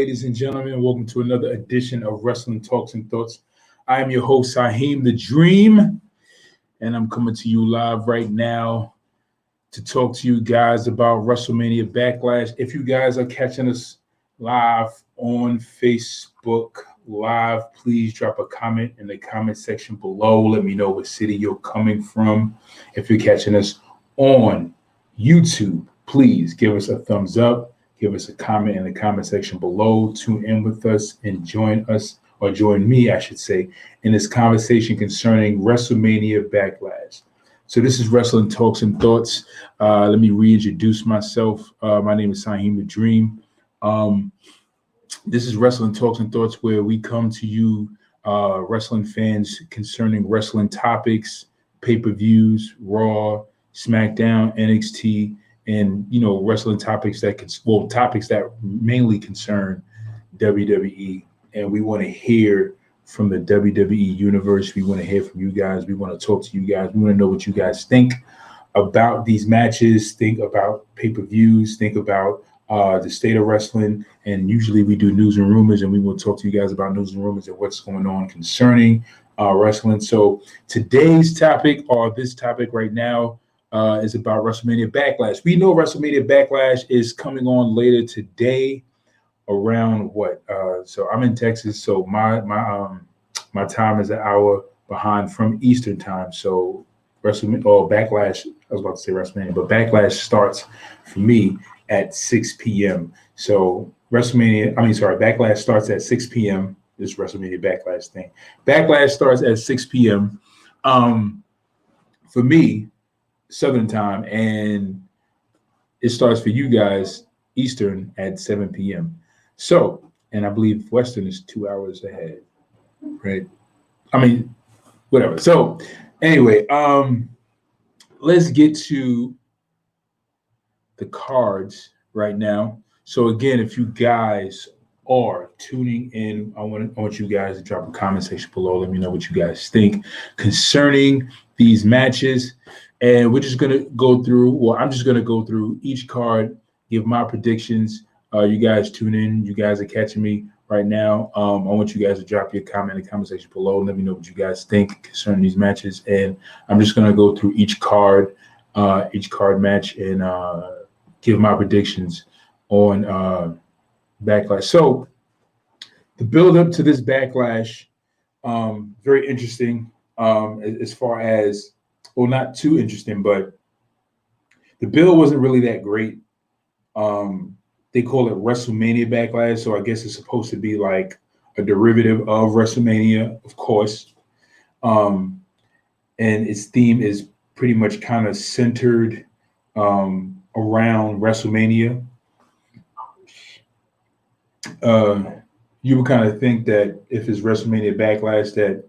ladies and gentlemen. Welcome to another edition of Wrestling Talks and Thoughts. I am your host, Saheem the Dream, and I'm coming to you live right now to talk to you guys about Wrestlemania Backlash. If you guys are catching us live on Facebook Live, please drop a comment in the comment section below. Let me know what city you're coming from. If you're catching us on YouTube, please give us a thumbs up. Give us a comment in the comment section below. Tune in with us and join us, or join me, I should say, in this conversation concerning WrestleMania Backlash. So this is Wrestling Talks and Thoughts. Let me reintroduce myself. My name is Saheem the Dream. This is Wrestling Talks and Thoughts, where we come to you, wrestling fans, concerning wrestling topics, pay-per-views, Raw, Smackdown, NXT, and wrestling topics that mainly concern WWE. And we want to hear from the WWE universe. We want to hear from you guys. We want to talk to you guys. We want to know what you guys think about these matches, think about pay-per-views, think about the state of wrestling. And usually we do news and rumors, and we will talk to you guys about news and rumors and what's going on concerning wrestling. So today's topic, or this topic right now, is about WrestleMania Backlash. We know WrestleMania Backlash is coming on later today around what? So I'm in Texas, so my time is an hour behind from Eastern time. So Backlash, I was about to say WrestleMania, but Backlash starts for me at 6 p.m. So Backlash starts at 6 p.m. This WrestleMania Backlash thing. Backlash starts at 6 p.m. For me, Southern time, and it starts for you guys Eastern at 7 p.m. So, and I believe Western is 2 hours ahead, right? I mean, whatever. So anyway, let's get to the cards right now. So again, if you guys are tuning in, I want you guys to drop a comment section below. Let me know what you guys think concerning these matches. And we're just going to go through, well, I'm just going to go through each card, give my predictions. You guys tune in. You guys are catching me right now. I want you guys to drop your comment in the comment section below. Let me know what you guys think concerning these matches. And I'm just going to go through each card match, and give my predictions on Backlash. So the build up to this Backlash, very interesting as far as, well, not too interesting, but the bill wasn't really that great. They call it WrestleMania Backlash, so I guess it's supposed to be like a derivative of WrestleMania, of course. And its theme is pretty much kind of centered around WrestleMania. You would kind of think that if it's WrestleMania Backlash, that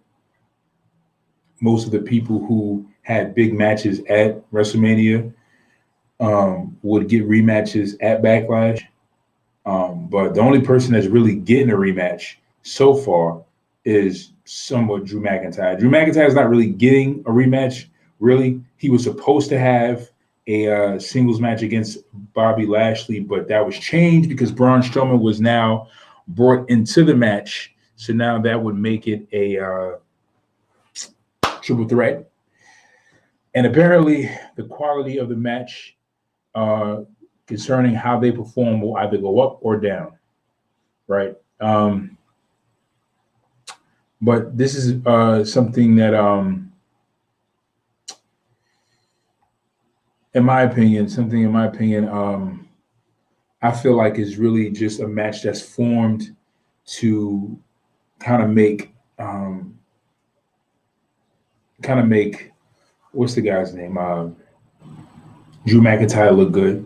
most of the people who had big matches at WrestleMania would get rematches at Backlash. But the only person that's really getting a rematch so far is somewhat Drew McIntyre. Drew McIntyre is not really getting a rematch, really. He was supposed to have a singles match against Bobby Lashley, but that was changed because Braun Strowman was now brought into the match. So now that would make it a triple threat. And apparently the quality of the match concerning how they perform will either go up or down, right? But this is something that, in my opinion, I feel like is really just a match that's formed to kind of make what's the guy's name? Drew McIntyre look good.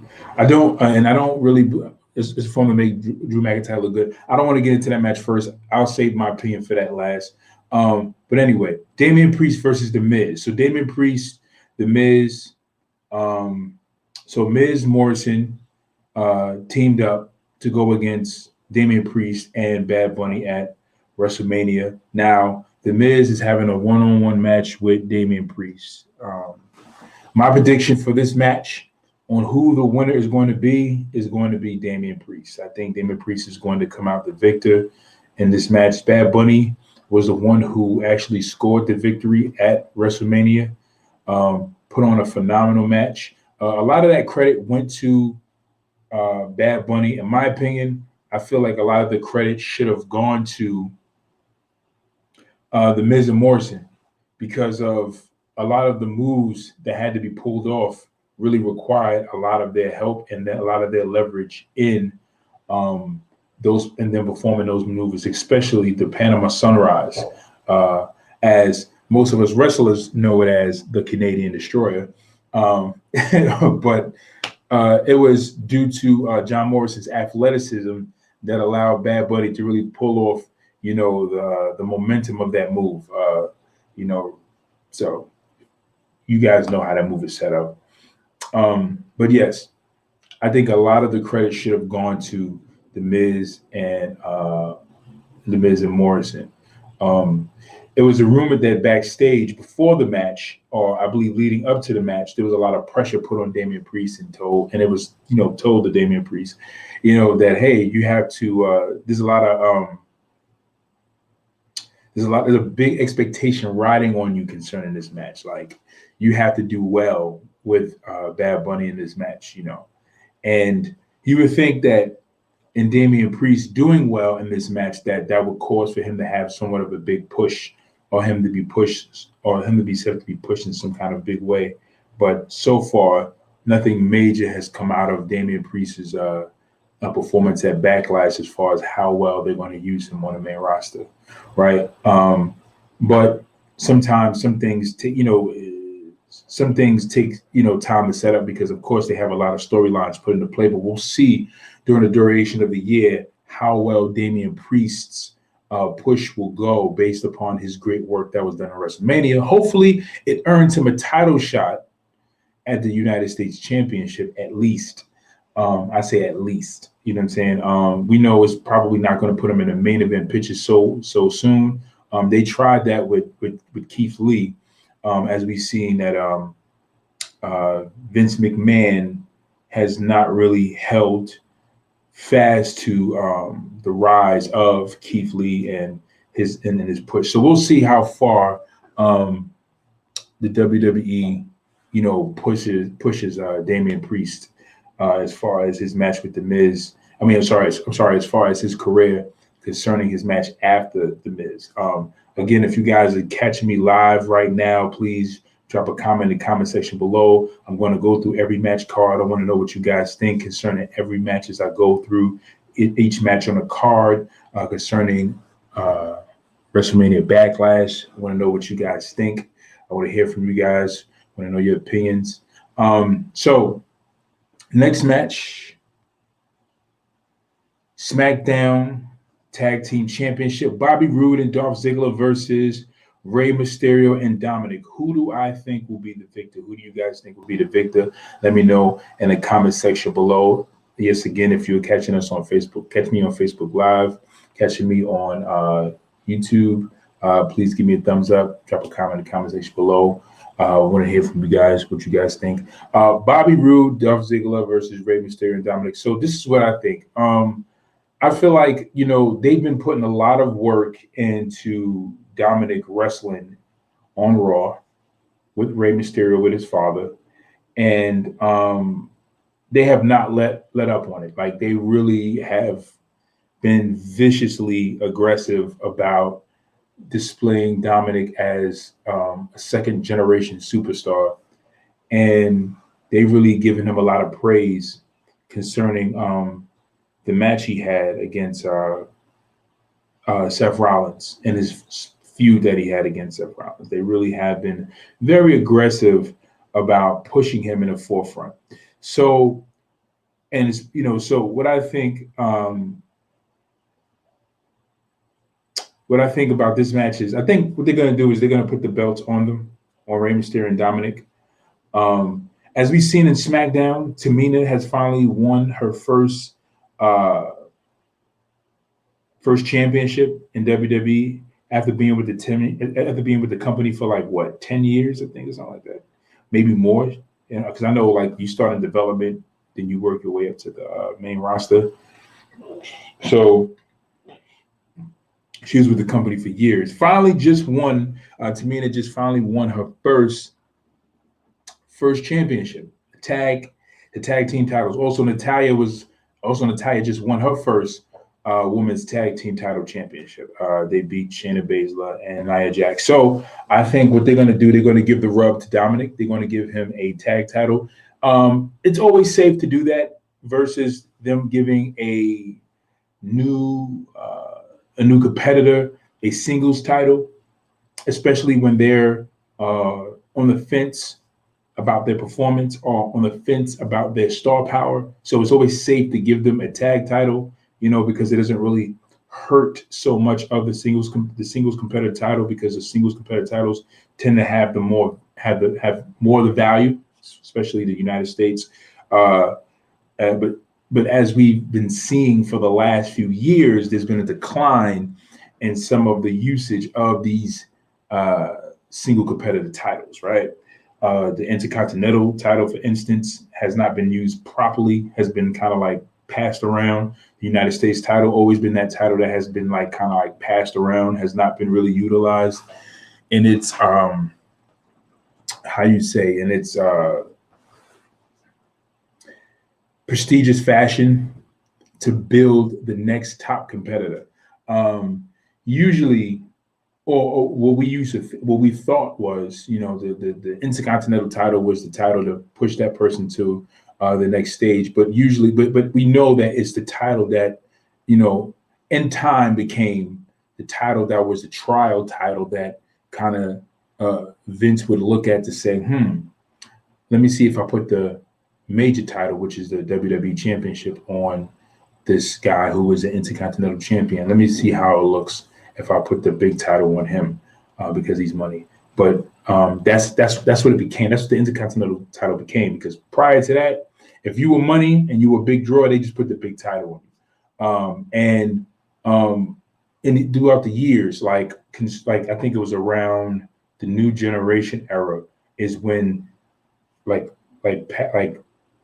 It's fun to make Drew McIntyre look good. I don't want to get into that match first. I'll save my opinion for that last. But anyway, Damien Priest versus The Miz. So Damien Priest, The Miz. So Miz Morrison teamed up to go against Damien Priest and Bad Bunny at WrestleMania. Now, The Miz is having a one-on-one match with Damien Priest. My prediction for this match on who the winner is going to be Damien Priest. I think Damien Priest is going to come out the victor in this match. Bad Bunny was the one who actually scored the victory at WrestleMania, put on a phenomenal match. A lot of that credit went to Bad Bunny. In my opinion, I feel like a lot of the credit should have gone to The Miz and Morrison, because of a lot of the moves that had to be pulled off really required a lot of their help and a lot of their leverage in those, and then performing those maneuvers, especially the Panama Sunrise, as most of us wrestlers know it as the Canadian Destroyer. But it was due to John Morrison's athleticism that allowed Bad Bunny to really pull off, the momentum of that move. So you guys know how that move is set up. But yes, I think a lot of the credit should have gone to The Miz and Morrison. It was a rumor that backstage before the match, or I believe leading up to the match, there was a lot of pressure put on Damien Priest and it was told to Damien Priest, that, hey, you have to. There's a big expectation riding on you concerning this match. Like, you have to do well with Bad Bunny in this match, and you would think that in Damien Priest doing well in this match, that would cause for him to have somewhat of a big push, or him to be pushed, or him to be said to be pushed in some kind of big way. But so far, nothing major has come out of Damien Priest's performance at Backlash as far as how well they're going to use him on the main roster, right? But sometimes some things take time to set up, because of course they have a lot of storylines put into play. But we'll see during the duration of the year how well Damien Priest's push will go based upon his great work that was done at WrestleMania. Hopefully it earns him a title shot at the United States Championship, at least. I say at least, you know what I'm saying? We know it's probably not going to put him in a main event picture so soon. They tried that with Keith Lee, as we've seen that Vince McMahon has not really held fast to the rise of Keith Lee and his push. So we'll see how far the WWE, pushes Damien Priest as far as his match with The Miz. As far as his career concerning his match after The Miz. Again, if you guys are catching me live right now, please drop a comment in the comment section below. I'm going to go through every match card. I want to know what you guys think concerning every match as I go through each match on the card, concerning WrestleMania Backlash. I want to know what you guys think. I want to hear from you guys. I want to know your opinions. So next match, Smackdown Tag Team Championship, Bobby Roode and Dolph Ziggler versus Rey Mysterio and Dominik. Who do I think will be the victor? Who do you guys think will be the victor? Let me know in the comment section below. Yes, again, if you're catching us on Facebook, catch me on Facebook Live, catching me on YouTube, please give me a thumbs up, drop a comment in the comment section below. I want to hear from you guys, what you guys think. Bobby Roode, Dolph Ziggler versus Rey Mysterio and Dominik. So this is what I think. I feel like, they've been putting a lot of work into Dominik wrestling on Raw with Rey Mysterio, with his father. And they have not let up on it. Like, they really have been viciously aggressive about displaying Dominik as a second generation superstar. And they've really given him a lot of praise concerning the match he had against Seth Rollins and his feud that he had against Seth Rollins. They really have been very aggressive about pushing him in the forefront. So, and it's, so what I think about this match is, I think what they're going to do is they're going to put the belts on them, on Rey Mysterio and Dominik. As we've seen in SmackDown, Tamina has finally won her first championship in WWE after being with the company for 10 years, I think, or something like that, maybe more. You know, because I know like you start in development, then you work your way up to the main roster. So she was with the company for years. Finally, just won. Tamina just finally won her first championship. The tag team titles. Natalia just won her first women's tag team title championship. They beat Shayna Baszler and Nia Jax. So I think what they're going to do, they're going to give the rub to Dominik. They're going to give him a tag title. It's always safe to do that versus them giving a new competitor a singles title, especially when they're on the fence about their performance or on the fence about their star power. So it's always safe to give them a tag title, you know, because it doesn't really hurt so much of the singles competitor title, because the singles competitor titles tend to have more of the value, especially the United States. But as we've been seeing for the last few years, there's been a decline in some of the usage of these single competitor titles, right? The Intercontinental title, for instance, has not been used properly, has been kind of like passed around. The United States title always been that title that has been like kind of like passed around, has not been really utilized in its prestigious fashion to build the next top competitor. Usually, or what we thought was, you know, the Intercontinental title was the title to push that person to the next stage. But usually, but we know that it's the title that, you know, in time became the title that was the trial title that kind of Vince would look at to say, let me see if I put the major title, which is the WWE Championship, on this guy who was the Intercontinental Champion. Let me see how it looks if I put the big title on him because he's money. But that's what it became. That's what the Intercontinental title became, because prior to that, if you were money and you were a big draw, they just put the big title on you. And throughout the years, like I think it was around the New Generation era is when like a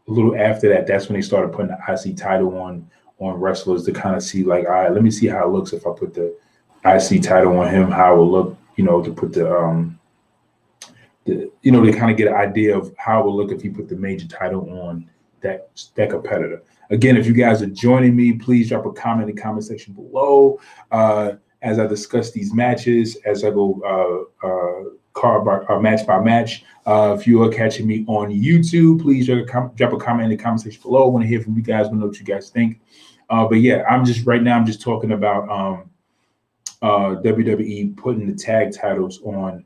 little after that, that's when they started putting the IC title on wrestlers to kind of see like, all right, let me see how it looks if I put the IC title on him, how it will look, you know, to put the you know, to kind of get an idea of how it will look if you put the major title on that competitor. Again, if you guys are joining me, please drop a comment in the comment section below as I discuss these matches, as I go match by match. If you are catching me on YouTube, please drop a comment in the comment section below. I want to hear from you guys. I want to know what you guys think. But yeah, I'm just talking about WWE putting the tag titles on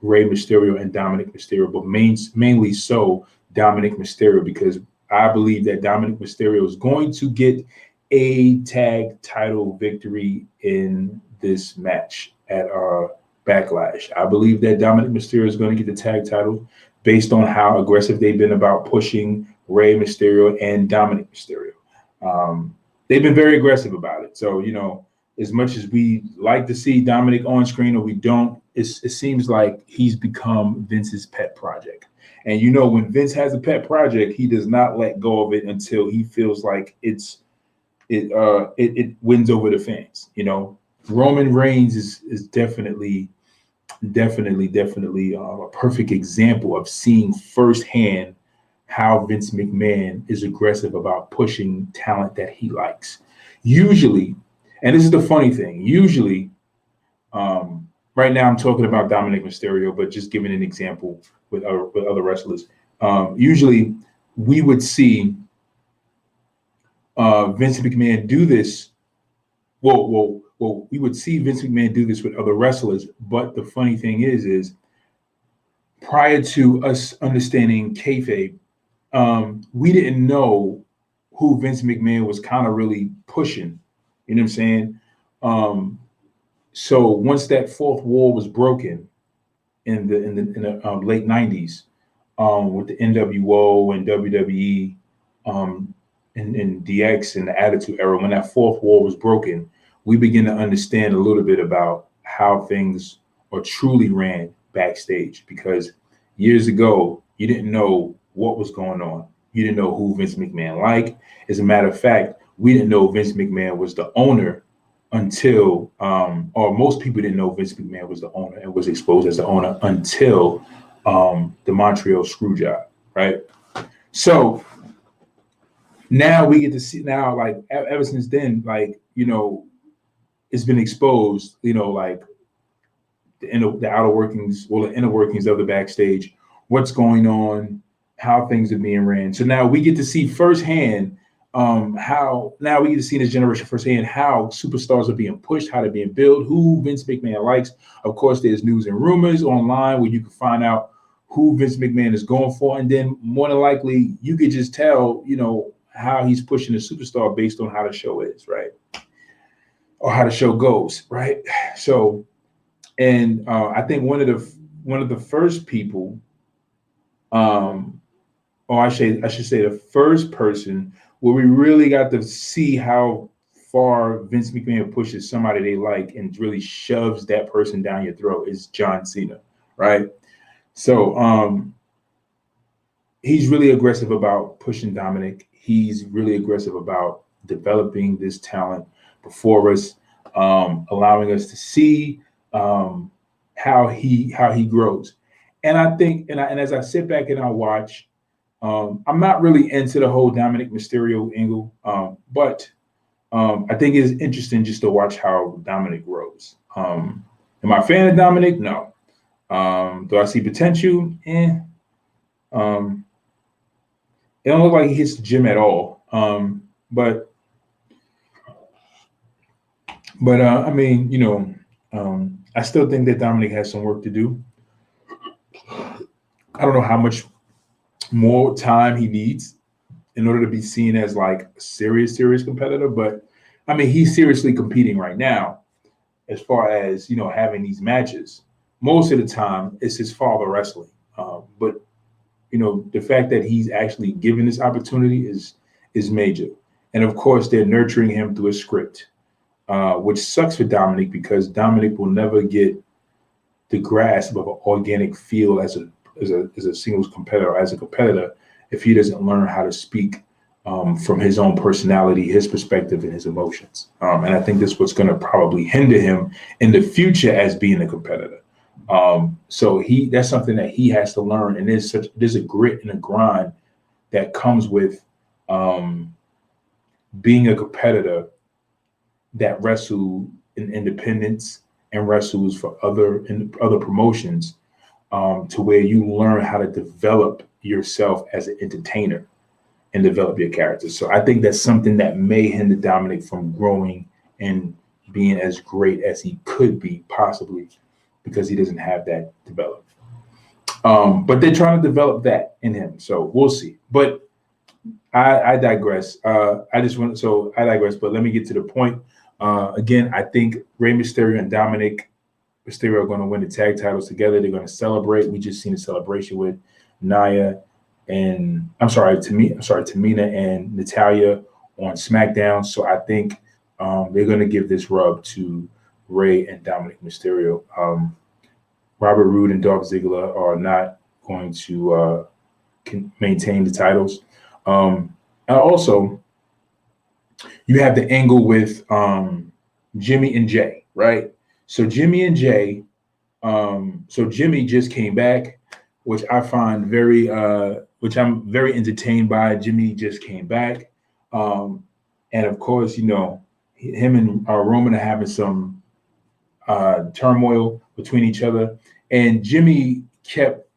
Rey Mysterio and Dominik Mysterio, but mainly so Dominik Mysterio, because I believe that Dominik Mysterio is going to get a tag title victory in this match at Backlash. I believe that Dominik Mysterio is going to get the tag title based on how aggressive they've been about pushing Rey Mysterio and Dominik Mysterio. They've been very aggressive about it. So, you know, as much as we like to see Dominik on screen or we don't, it seems like he's become Vince's pet project. And, you know, when Vince has a pet project, he does not let go of it until he feels like it wins over the fans. You know, Roman Reigns is definitely a perfect example of seeing firsthand how Vince McMahon is aggressive about pushing talent that he likes. Usually, and this is the funny thing, right now I'm talking about Dominik Mysterio, but just giving an example with other wrestlers. Usually we would see Vince McMahon do this. Well, we would see Vince McMahon do this with other wrestlers. But the funny thing is prior to us understanding kayfabe, we didn't know who Vince McMahon was kind of really pushing. You know what I'm saying? So once that fourth wall was broken in the late 90s, with the NWO and WWE, and DX and the Attitude Era, when that fourth wall was broken, we begin to understand a little bit about how things are truly ran backstage. Because years ago, You didn't know what was going on. You didn't know who Vince McMahon liked. As a matter of fact, we didn't know Vince McMahon was the owner until, or most people didn't know Vince McMahon was the owner and was exposed as the owner until the Montreal Screwjob, right? So now we get to see, now, like, ever since then, like, it's been exposed, like the outer workings, well, the inner workings of the backstage, what's going on, how things are being ran. So now we get to see firsthand how this generation firsthand how superstars are being pushed, how they're being built, who Vince McMahon likes. Of course, there's news and rumors online where you can find out who Vince McMahon is going for, and then more than likely you could just tell, how he's pushing a superstar based on how the show is, right, or how the show goes, right. So, and I think one of the first people, or I should say the first person where we really got to see how far Vince McMahon pushes somebody they like and really shoves that person down your throat is John Cena, right? So he's really aggressive about pushing Dominik. He's really aggressive about developing this talent before us, allowing us to see how he grows. And I think, and as I sit back and I watch, I'm not really into the whole Dominik Mysterio angle, but I think it's interesting just to watch how Dominik grows. Am I a fan of Dominik? No. Do I see potential? It don't look like he hits the gym at all. But I mean, I still think that Dominik has some work to do. I don't know how much more time he needs in order to be seen as like a serious competitor. But I mean, he's seriously competing right now as far as, having these matches. Most of the time it's his father wrestling. But, the fact that he's actually given this opportunity is major. And of course, they're nurturing him through a script, which sucks for Dominik because Dominik will never get the grasp of an organic feel as a singles competitor, as a competitor, if he doesn't learn how to speak from his own personality, his perspective, and his emotions. And I think this is what's going to probably hinder him in the future as being a competitor. So that's something that he has to learn. And there's a grit and a grind that comes with being a competitor that wrestles in independence and wrestles for other promotions, to where you learn how to develop yourself as an entertainer and develop your character. So I think that's something that may hinder Dominik from growing and being as great as he could be, possibly, because he doesn't have that developed. But they're trying to develop that in him. So we'll see. But I digress. I digress, but let me get to the point. Again, I think Rey Mysterio and Dominik Mysterio are going to win the tag titles together. They're going to celebrate. We just seen a celebration with Tamina and Natalya on SmackDown. So I think they're going to give this rub to Rey and Dominik Mysterio. Robert Roode and Dolph Ziggler are not going to maintain the titles. And also, you have the angle with Jimmy and Jay, right? So Jimmy and Jay, Jimmy just came back, which I find which I'm very entertained by. Jimmy just came back. And of course, him and Roman are having some turmoil between each other. And Jimmy kept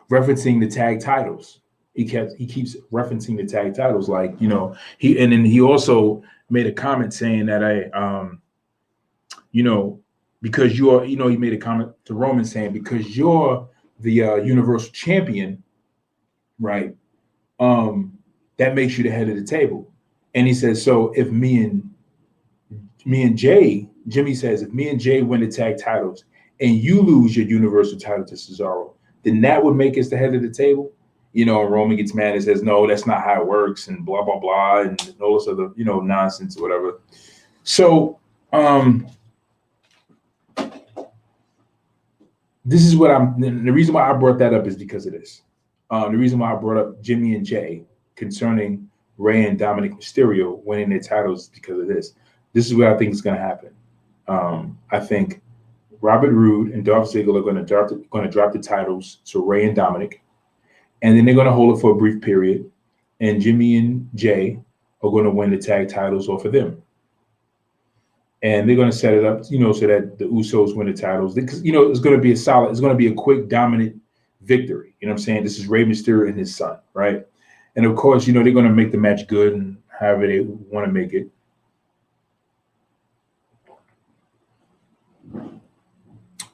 referencing the tag titles. He keeps referencing the tag titles, like, he also made a comment saying that because you're, he made a comment to Roman saying, because you're the Universal Champion, right? That makes you the head of the table. And he says, so if me and Jay, Jimmy says, if me and Jay win the tag titles and you lose your Universal title to Cesaro, then that would make us the head of the table. And Roman gets mad and says, no, that's not how it works, and blah, blah, blah, and all this other, nonsense or whatever. So this is what the reason why I brought that up is because of this. The reason why I brought up Jimmy and Jay concerning Rhea and Dominik Mysterio winning their titles is because of this. This is what I think is going to happen. I think Robert Roode and Dolph Ziggler are going to drop the titles to Rhea and Dominik, and then they're going to hold it for a brief period, and Jimmy and Jay are going to win the tag titles off of them. And they're going to set it up, so that the Usos win the titles. Because, it's going to be it's going to be a quick, dominant victory. You know what I'm saying? This is Rey Mysterio and his son, right? And, of course, they're going to make the match good and however they want to make it.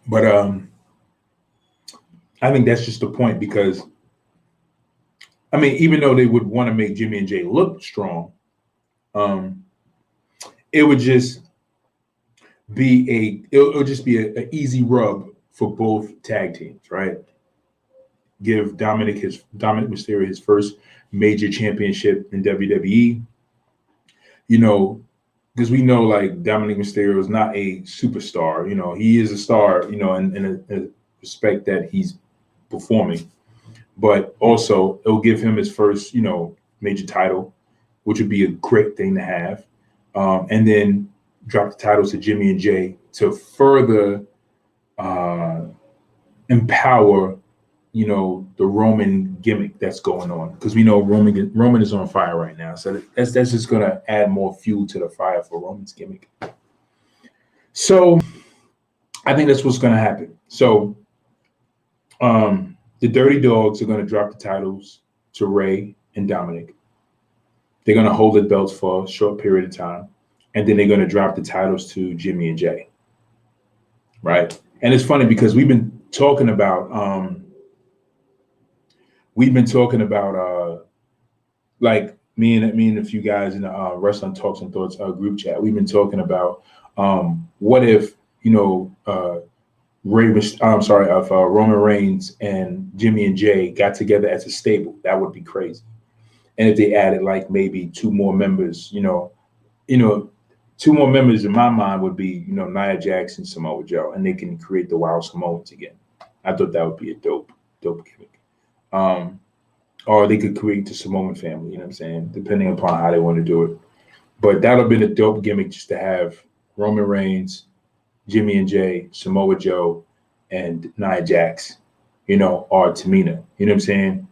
But I think that's just the point because, even though they would want to make Jimmy and Jay look strong, it would just be an easy rub for both tag teams, right? Give Dominik Mysterio his first major championship in WWE. Because we know like Dominik Mysterio is not a superstar. He is a star, in a respect that he's performing. But also it'll give him his first, major title, which would be a great thing to have. And then drop the titles to Jimmy and Jay to further empower, the Roman gimmick that's going on. Because we know Roman is on fire right now. So that's just going to add more fuel to the fire for Roman's gimmick. So I think that's what's going to happen. So the Dirty Dogs are going to drop the titles to Rey and Dominik. They're going to hold the belts for a short period of time. And then they're going to drop the titles to Jimmy and Jay. Right? And it's funny because we've been talking about like me and a few guys in the Wrestling Talks and Thoughts group chat. We've been talking about what if Roman Reigns and Jimmy and Jay got together as a stable. That would be crazy. And if they added like maybe two more members, two more members in my mind would be, Nia Jax and Samoa Joe, and they can create the Wild Samoans again. I thought that would be a dope gimmick. Or they could create the Samoan family, you know what I'm saying, depending upon how they want to do it. But that would have been a dope gimmick just to have Roman Reigns, Jimmy and Jay, Samoa Joe, and Nia Jax, or Tamina, you know what I'm saying?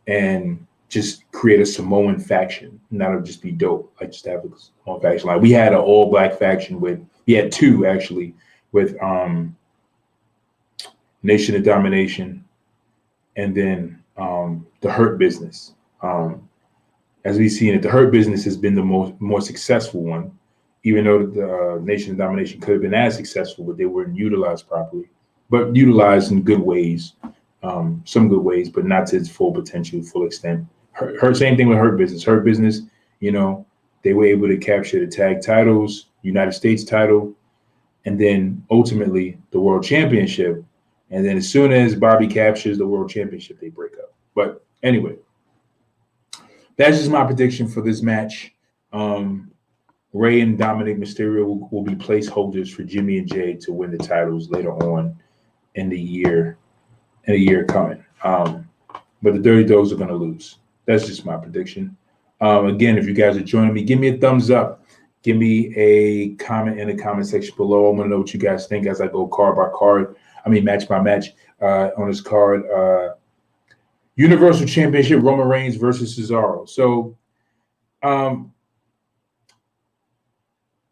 And just create a Samoan faction. And that would just be dope. Like just have a Samoan faction. Like we had an all-black faction we had two actually, with Nation of Domination and then the Hurt Business. As we've seen it, the Hurt Business has been the more successful one, even though the Nation of Domination could have been as successful, but they weren't utilized properly. But utilized in good ways, some good ways, but not to its full potential, full extent. Same thing with Hurt Business. Hurt Business, they were able to capture the tag titles, United States title, and then ultimately the World Championship. And then as soon as Bobby captures the World Championship, they break up. But anyway, that's just my prediction for this match. Rey and Dominik Mysterio will be placeholders for Jimmy and Jay to win the titles later on in the year coming. But the Dirty Dogs are going to lose. That's just my prediction. Again, if you guys are joining me, give me a thumbs up. Give me a comment in the comment section below. I want to know what you guys think as I go card by card. Match by match on this card. Universal Championship, Roman Reigns versus Cesaro. So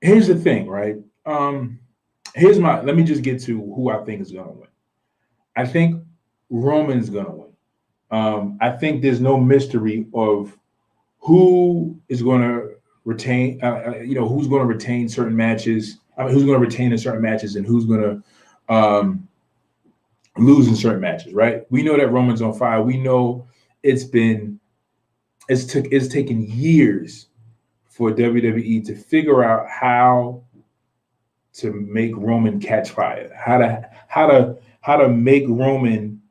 here's the thing, right? Let me just get to who I think is going to win. I think Roman's going to win. I think there's no mystery of who is going to retain, who's going to retain certain matches. Who's going to retain in certain matches and who's going to lose in certain matches, right? We know that Roman's on fire. We know it's taken years for WWE to figure out how to make Roman catch fire, how to make Roman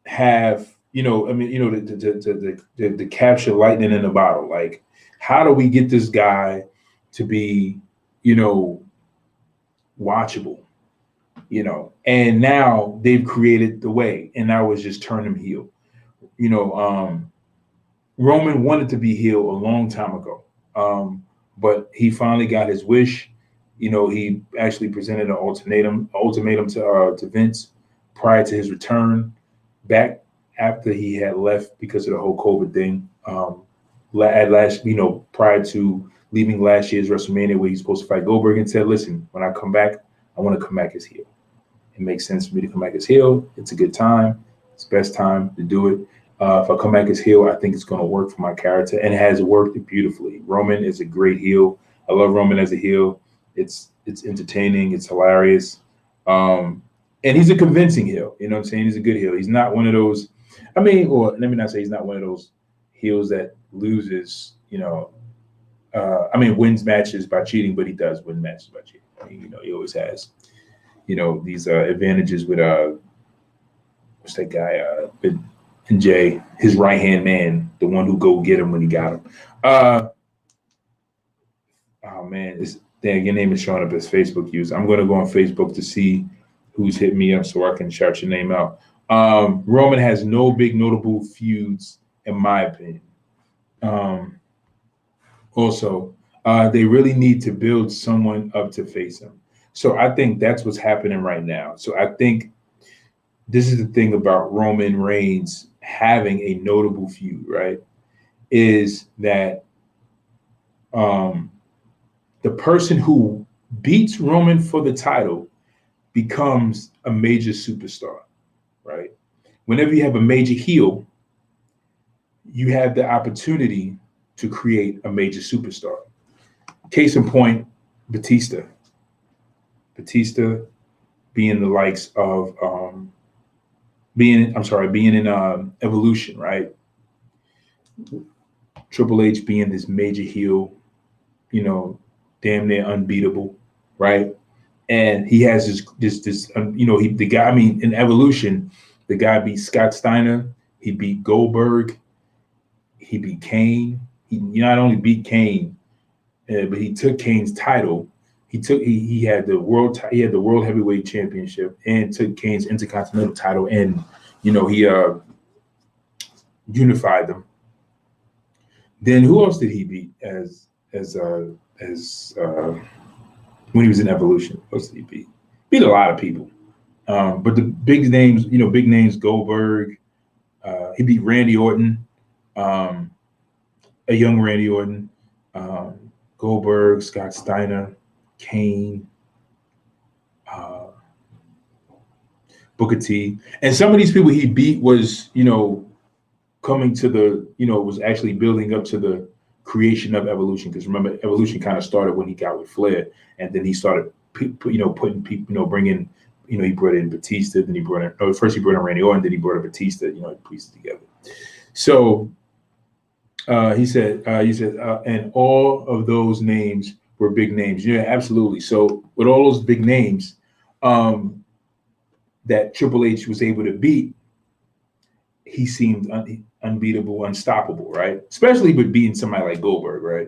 have, to capture lightning in a bottle. Like, how do we get this guy to be, watchable? and now they've created the way, and now it's just turn him heel. Roman wanted to be heel a long time ago, but he finally got his wish. He actually presented an ultimatum to Vince prior to his return back after he had left because of the whole COVID thing. Prior to leaving last year's WrestleMania where he's supposed to fight Goldberg, and said, listen, when I come back, I want to come back as heel. It makes sense for me to come back as heel. It's a good time. It's the best time to do it. If I come back as heel, I think it's going to work for my character, and it has worked beautifully. Roman is a great heel. I love Roman as a heel. It's entertaining. It's hilarious. And he's a convincing heel. You know what I'm saying? He's a good heel. He's not one of those, or let me not say he's not one of those heels that loses, wins matches by cheating, but he does win matches by cheating. He always has, these advantages with, what's that guy, and Jay, his right-hand man, the one who go get him when he got him. Oh, man, your name is showing up as Facebook user. I'm going to go on Facebook to see who's hit me up so I can shout your name out. Roman has no big notable feuds, in my opinion. Also, they really need to build someone up to face him. So I think that's what's happening right now. So I think this is the thing about Roman Reigns having a notable feud, right? Is that the person who beats Roman for the title becomes a major superstar, right? Whenever you have a major heel, you have the opportunity to create a major superstar. Case in point, Batista. Batista being the likes of being in Evolution, right? Triple H being this major heel, damn near unbeatable, right? And he has in Evolution, the guy beat Scott Steiner, he beat Goldberg, he beat Kane. He not only beat Kane, but he took Kane's title. He had the world heavyweight championship and took Kane's intercontinental title, and he unified them. Then who else did he beat as when he was in Evolution? Who else did he beat? Beat a lot of people. But the big names, Goldberg. He beat Randy Orton, a young Randy Orton, Goldberg, Scott Steiner, Kane, Booker T. And some of these people he beat was, coming to was actually building up to the creation of Evolution. Because remember, Evolution kind of started when he got with Flair, and then he started, putting people, bringing, he brought in Batista, then he brought in, first he brought in Randy Orton, then he brought in Batista, he pieced it together. So he said, and all of those names were big names. Yeah, absolutely. So with all those big names that Triple H was able to beat, he seemed unbeatable, unstoppable, right? Especially with beating somebody like Goldberg, right?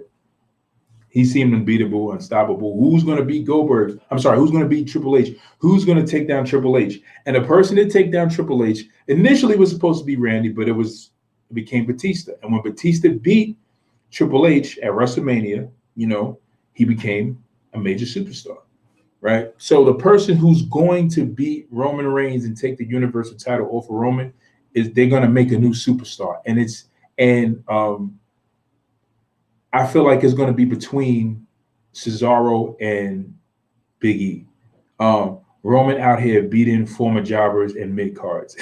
He seemed unbeatable, unstoppable. Who's going to beat Goldberg? I'm sorry, who's going to beat Triple H? Who's going to take down Triple H? And the person to take down Triple H initially was supposed to be Randy, but it became Batista. And when Batista beat Triple H at WrestleMania, he became a major superstar, right? So the person who's going to beat Roman Reigns and take the Universal title off of Roman is they're going to make a new superstar. And I feel like it's going to be between Cesaro and Big E. Roman out here beating former jobbers and mid-cards.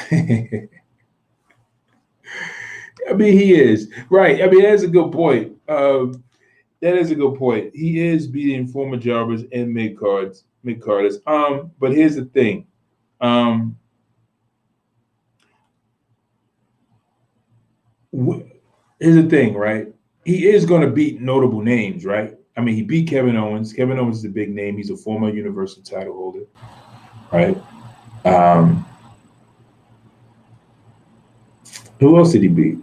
He is. Right. That's a good point. That is a good point. He is beating former jobbers and mid-carders. But here's the thing. Right? He is going to beat notable names, right? He beat Kevin Owens. Kevin Owens is a big name. He's a former Universal title holder, right? Who else did he beat?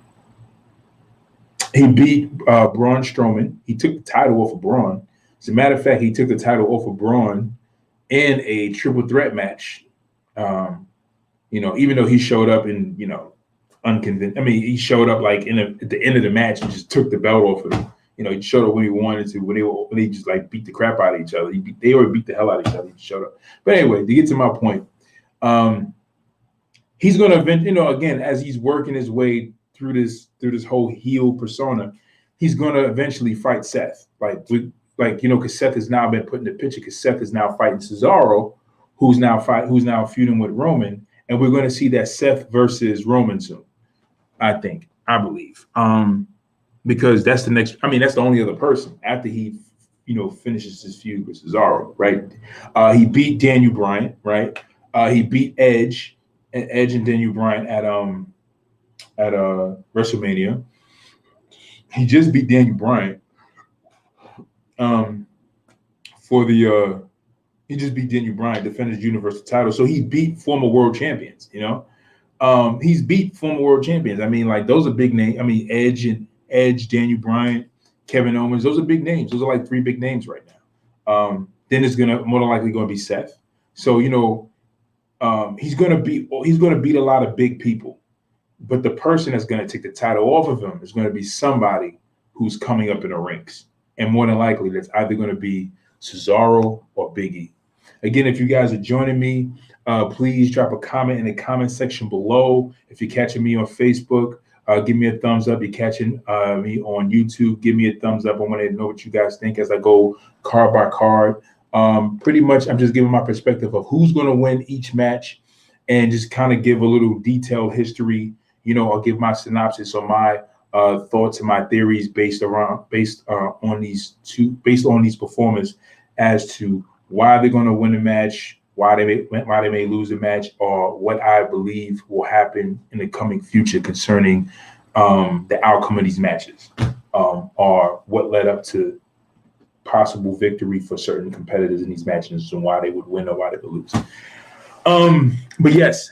He beat Braun Strowman. He took the title off of Braun. As a matter of fact, he took the title off of Braun in a triple threat match. Even though he showed up in, unconvinced. I mean, he showed up like at the end of the match and just took the belt off of him. He showed up when he wanted to. When they just like beat the crap out of each other. They already beat the hell out of each other. He showed up. But anyway, to get to my point, he's going to eventually, again, as he's working his way through this whole heel persona, he's going to eventually fight Seth. Because Seth has now been put in the picture. Because Seth is now fighting Cesaro, who's now feuding with Roman, and we're going to see that Seth versus Roman soon. I believe, because that's the next. I mean, that's the only other person after he, finishes his feud with Cesaro, right? He beat Daniel Bryan, right? He beat Edge and Daniel Bryan at WrestleMania. He just beat Daniel Bryan. He just beat Daniel Bryan, defended his Universal title. So he beat former world champions. He's beat former world champions. I mean, like, those are big names. I mean, Edge, Daniel Bryan, Kevin Owens. Those are big names. Those are like 3 big names right now. Then it's more than likely going to be Seth. So he's going to beat a lot of big people. But the person that's going to take the title off of him is going to be somebody who's coming up in the ranks, and more than likely that's either going to be Cesaro or Big E. Again, if you guys are joining me, please drop a comment in the comment section below. If you're catching me on Facebook, give me a thumbs up. You're catching me on YouTube, give me a thumbs up. I want to know what you guys think as I go card by card. Pretty much, I'm just giving my perspective of who's going to win each match, and just kind of give a little detailed history. I'll give my synopsis on my thoughts and my theories based on these performers as to why they're going to win the match, why they may lose the match, or what I believe will happen in the coming future concerning the outcome of these matches, or what led up to possible victory for certain competitors in these matches, and why they would win or why they would lose. But yes,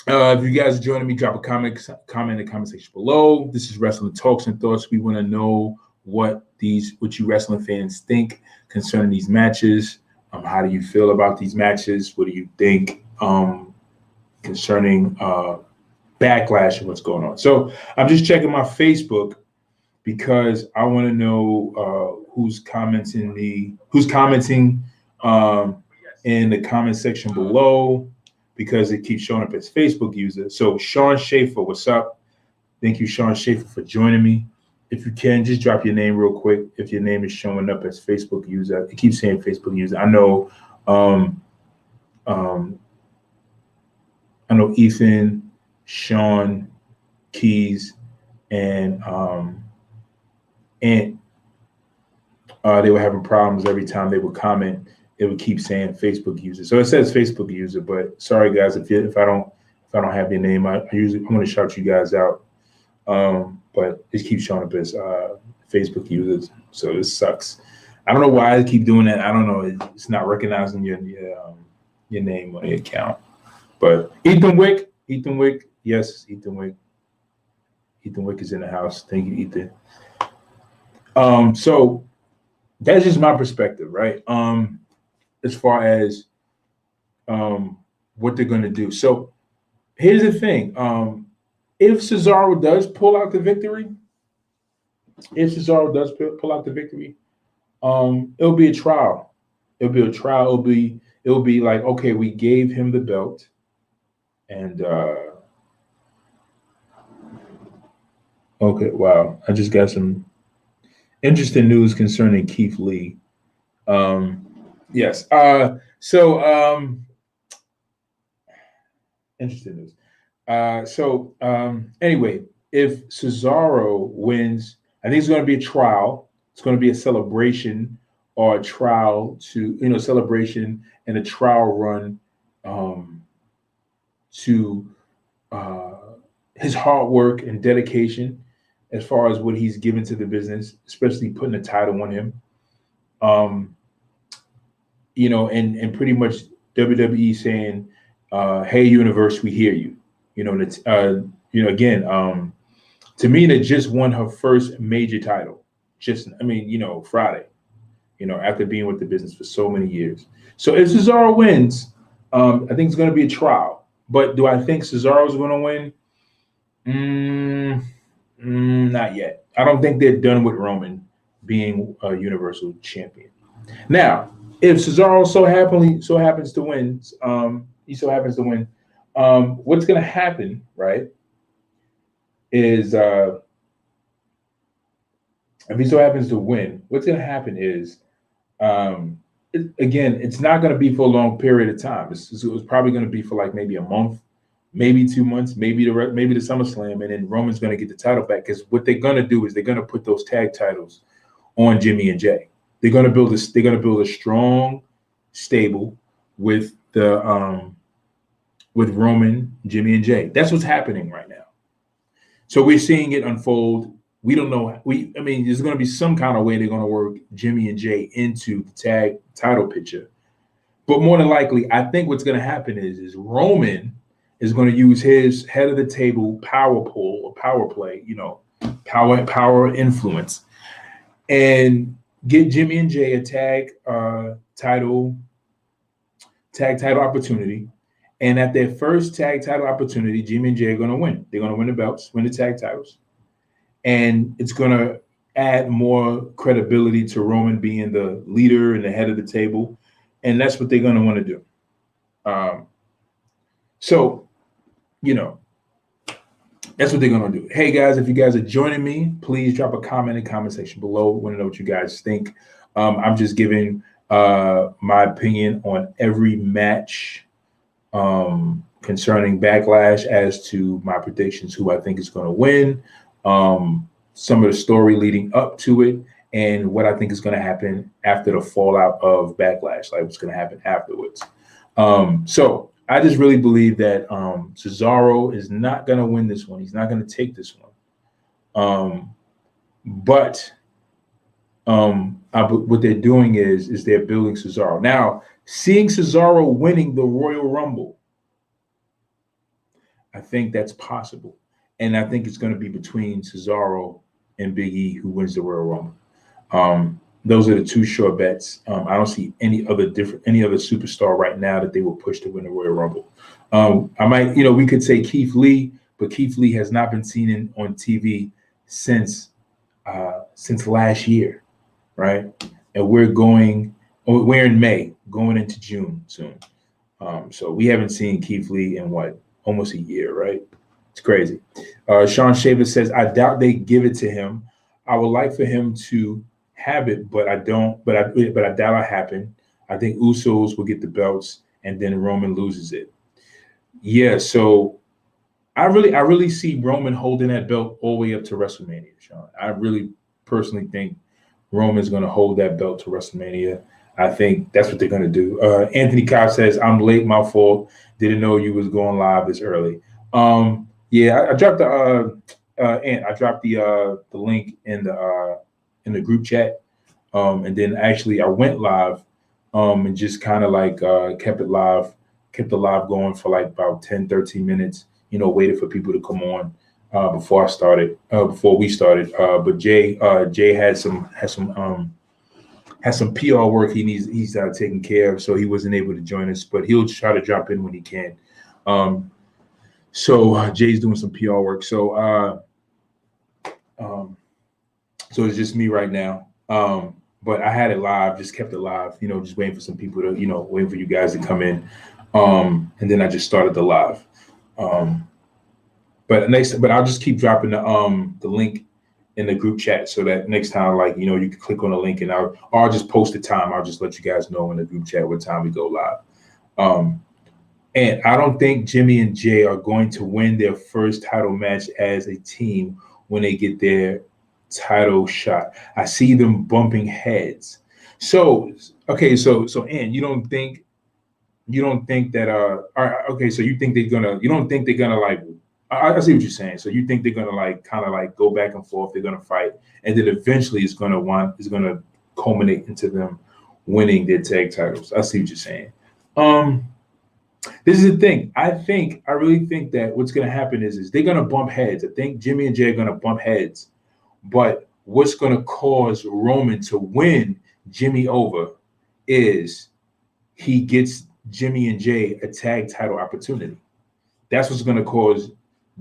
if you guys are joining me, drop a comment in the comment section below. This is Wrestling Talks and Thoughts. We want to know what you wrestling fans think concerning these matches. How do you feel about these matches? What do you think concerning Backlash and what's going on? So I'm just checking my Facebook because I want to know who's commenting in the comment section below, because it keeps showing up as Facebook user. So Sean Schaefer, what's up? Thank you, Sean Schaefer, for joining me. If you can, just drop your name real quick. If your name is showing up as Facebook user, it keeps saying Facebook user. I know Ethan, Sean, Keys, and they were having problems every time they would comment. It would keep saying Facebook user. So it says Facebook user, but sorry guys, if I don't have your name, I'm going to shout you guys out. But it keeps showing up as Facebook users, so this sucks. I don't know why I keep doing that. I don't know. It's not recognizing your name on the account. But Ethan Wick, yes, Ethan Wick. Ethan Wick is in the house. Thank you, Ethan. So that's just my perspective, right? As far as what they're going to do. So here's the thing. If Cesaro does pull out the victory, it'll be a trial. It'll be like, okay, we gave him the belt, and okay, wow, I just got some interesting news concerning Keith Lee. Yes. Interesting news. Anyway, if Cesaro wins, I think it's going to be a trial. It's going to be a celebration or a trial celebration and a trial run to his hard work and dedication as far as what he's given to the business, especially putting the title on him. And pretty much WWE saying, hey, universe, we hear you. Again, to me, that just won her first major title. Friday. after being with the business for so many years. So if Cesaro wins, I think it's going to be a trial. But do I think Cesaro's going to win? Not yet. I don't think they're done with Roman being a Universal Champion. Now, if Cesaro so happens to win, what's going to happen, right? Is if he so happens to win, what's going to happen is, again, it's not going to be for a long period of time. It's probably going to be for like maybe a month, maybe 2 months, maybe the SummerSlam, and then Roman's going to get the title back. Because what they're going to do is they're going to put those tag titles on Jimmy and Jay. They're going to build a strong stable with the with Roman, Jimmy, and Jay. That's what's happening right now. So we're seeing it unfold. We don't know. There's going to be some kind of way they're going to work Jimmy and Jay into the tag title picture. But more than likely, I think what's going to happen is Roman is going to use his head of the table power pull or power play, power influence, and get Jimmy and Jay a tag title opportunity. And at their first tag title opportunity, Jimmy and Jay are going to win. They're going to win the belts, win the tag titles. And it's going to add more credibility to Roman being the leader and the head of the table. And that's what they're going to want to do. That's what they're going to do. Hey, guys, if you guys are joining me, please drop a comment in the comment section below. I want to know what you guys think. I'm just giving my opinion on every match concerning Backlash as to my predictions, who I think is going to win, some of the story leading up to it, and what I think is going to happen after the fallout of Backlash, like what's going to happen afterwards. So I just really believe that Cesaro is not going to win this one. He's not going to take this one. But what they're doing is they're building Cesaro. Now, seeing Cesaro winning the Royal Rumble, I think that's possible. And I think it's going to be between Cesaro and Big E who wins the Royal Rumble. Those are the two sure bets. I don't see any other superstar right now that they will push to win the Royal Rumble. We could say Keith Lee, but Keith Lee has not been seen on TV since last year, right? And we're in May, going into June soon. So we haven't seen Keith Lee in almost a year, right? It's crazy. Sean Shaver says, I doubt they give it to him. I would like for him to have it, but I doubt it'll happen. I think Usos will get the belts and then Roman loses it. Yeah, so I really see Roman holding that belt all the way up to WrestleMania, Sean. I really personally think Roman's going to hold that belt to WrestleMania. I think that's what they're going to do. Anthony Cobb says, I'm late, my fault. Didn't know you was going live this early. I dropped the link in the group chat, and then actually I went live, and just kind of kept the live going for like about 10-13 minutes. Waited for people to come on before we started. But Jay had some PR work he's taking care of, so he wasn't able to join us. But he'll try to drop in when he can. So Jay's doing some PR work. So it's just me right now. But I had it live, just kept it live, just waiting for some people to, waiting for you guys to come in. And then I just started the live. But I'll just keep dropping the link in the group chat so that next time, you can click on the link and I'll just post the time. I'll just let you guys know in the group chat what time we go live. And I don't think Jimmy and Jay are going to win their first title match as a team when they get their title shot. I see them bumping heads. So Ann, you don't think that okay, so you don't think they're gonna I see what you're saying. So you think they're gonna go back and forth, they're gonna fight, and then eventually it's gonna culminate into them winning their tag titles. I see what you're saying. This is the thing. I really think that what's gonna happen is they're gonna bump heads. I think Jimmy and Jay are gonna bump heads. But what's going to cause Roman to win Jimmy over is he gets Jimmy and Jay a tag title opportunity. That's what's going to cause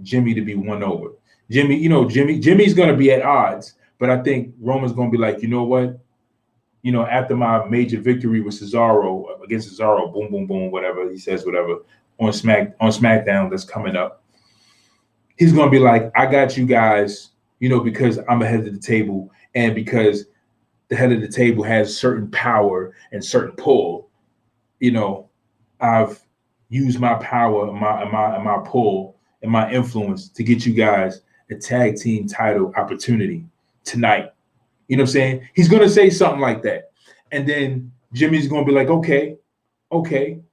Jimmy to be won over. Jimmy's going to be at odds, but I think Roman's going to be like, you know what? After my major victory with Cesaro, against Cesaro, boom, boom, boom, whatever, he says whatever, on SmackDown that's coming up, he's going to be like, I got you guys, because I'm ahead of the table and because the head of the table has certain power and certain pull, I've used my power and my pull and my influence to get you guys a tag team title opportunity tonight. You know what I'm saying? He's going to say something like that. And then Jimmy's going to be like, okay.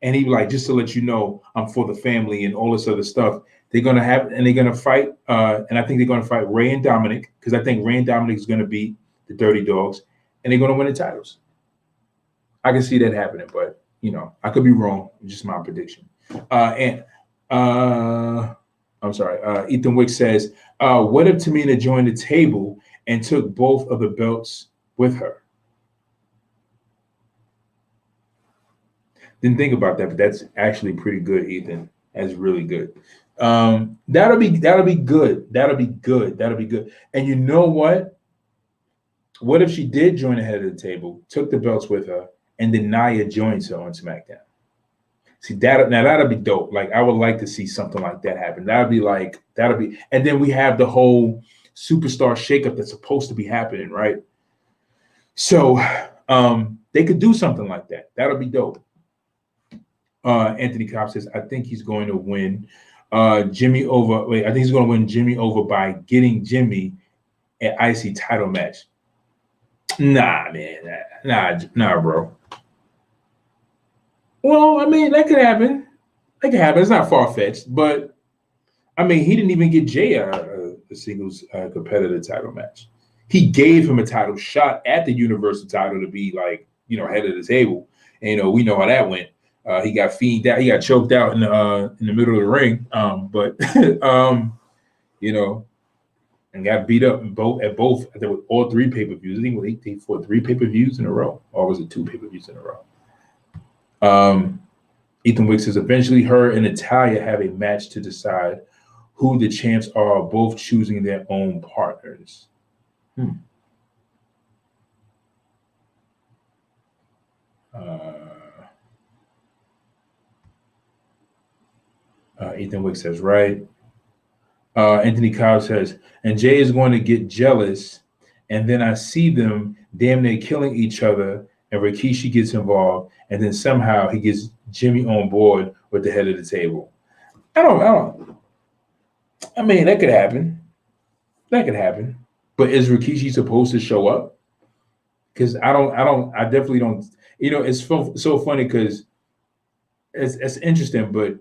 And he like, just to let you know, I'm for the family and all this other stuff. They're going to fight. And I think they're going to fight Rhea and Dominik, because I think Rhea and Dominik is going to beat the Dirty Dogs and they're going to win the titles. I can see that happening, but I could be wrong. It's just my prediction. I'm sorry. Ethan Wick says, what if Tamina joined the table and took both of the belts with her? Didn't think about that, but that's actually pretty good, Ethan. That's really good. That'll be good. That'll be good. And you know what? What if she did join the head of the table, took the belts with her, and then Nia joins her on SmackDown? See, that'll be dope. Like, I would like to see something like that happen. And then we have the whole superstar shakeup that's supposed to be happening, right? So they could do something like that. That'll be dope. Anthony Cobb says, I think he's going to win Jimmy over. Wait, I think he's going to win Jimmy over by getting Jimmy an IC title match. Nah, man. Nah, bro. Well, I mean, that could happen. It's not far-fetched, but I mean, he didn't even get Jay a singles competitive title match. He gave him a title shot at the Universal title to be like, head of the table. And, we know how that went. He got fiended out. He got choked out in the middle of the ring. And got beat up at both all three pay-per-views. I think he fought 3 pay-per-views in a row, or was it 2 pay-per-views in a row? Ethan Wick says, eventually her and Natalya have a match to decide who the champs are, both choosing their own partners. Ethan Wick says, right. Anthony Cobb says, and Jay is going to get jealous, and then I see them damn near killing each other, and Rikishi gets involved, and then somehow he gets Jimmy on board with the head of the table. I mean, that could happen. But is Rikishi supposed to show up? Because I definitely don't. It's so funny because it's interesting, but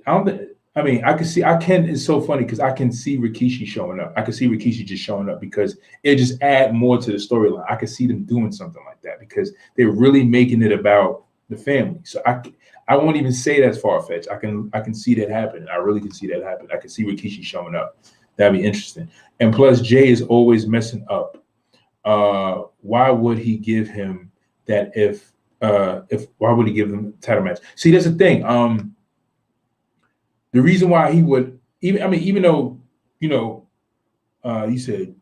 I don't think. I mean, it's so funny because I can see Rikishi showing up. I can see Rikishi just showing up because it just add more to the storyline. I can see them doing something like that because they're really making it about the family. So I won't even say that's far-fetched. I can see that happen. I really can see that happen. I can see Rikishi showing up. That'd be interesting. And plus, Jay is always messing up. Why would he give him that why would he give him a title match? See, that's the thing. The reason why he would even though you said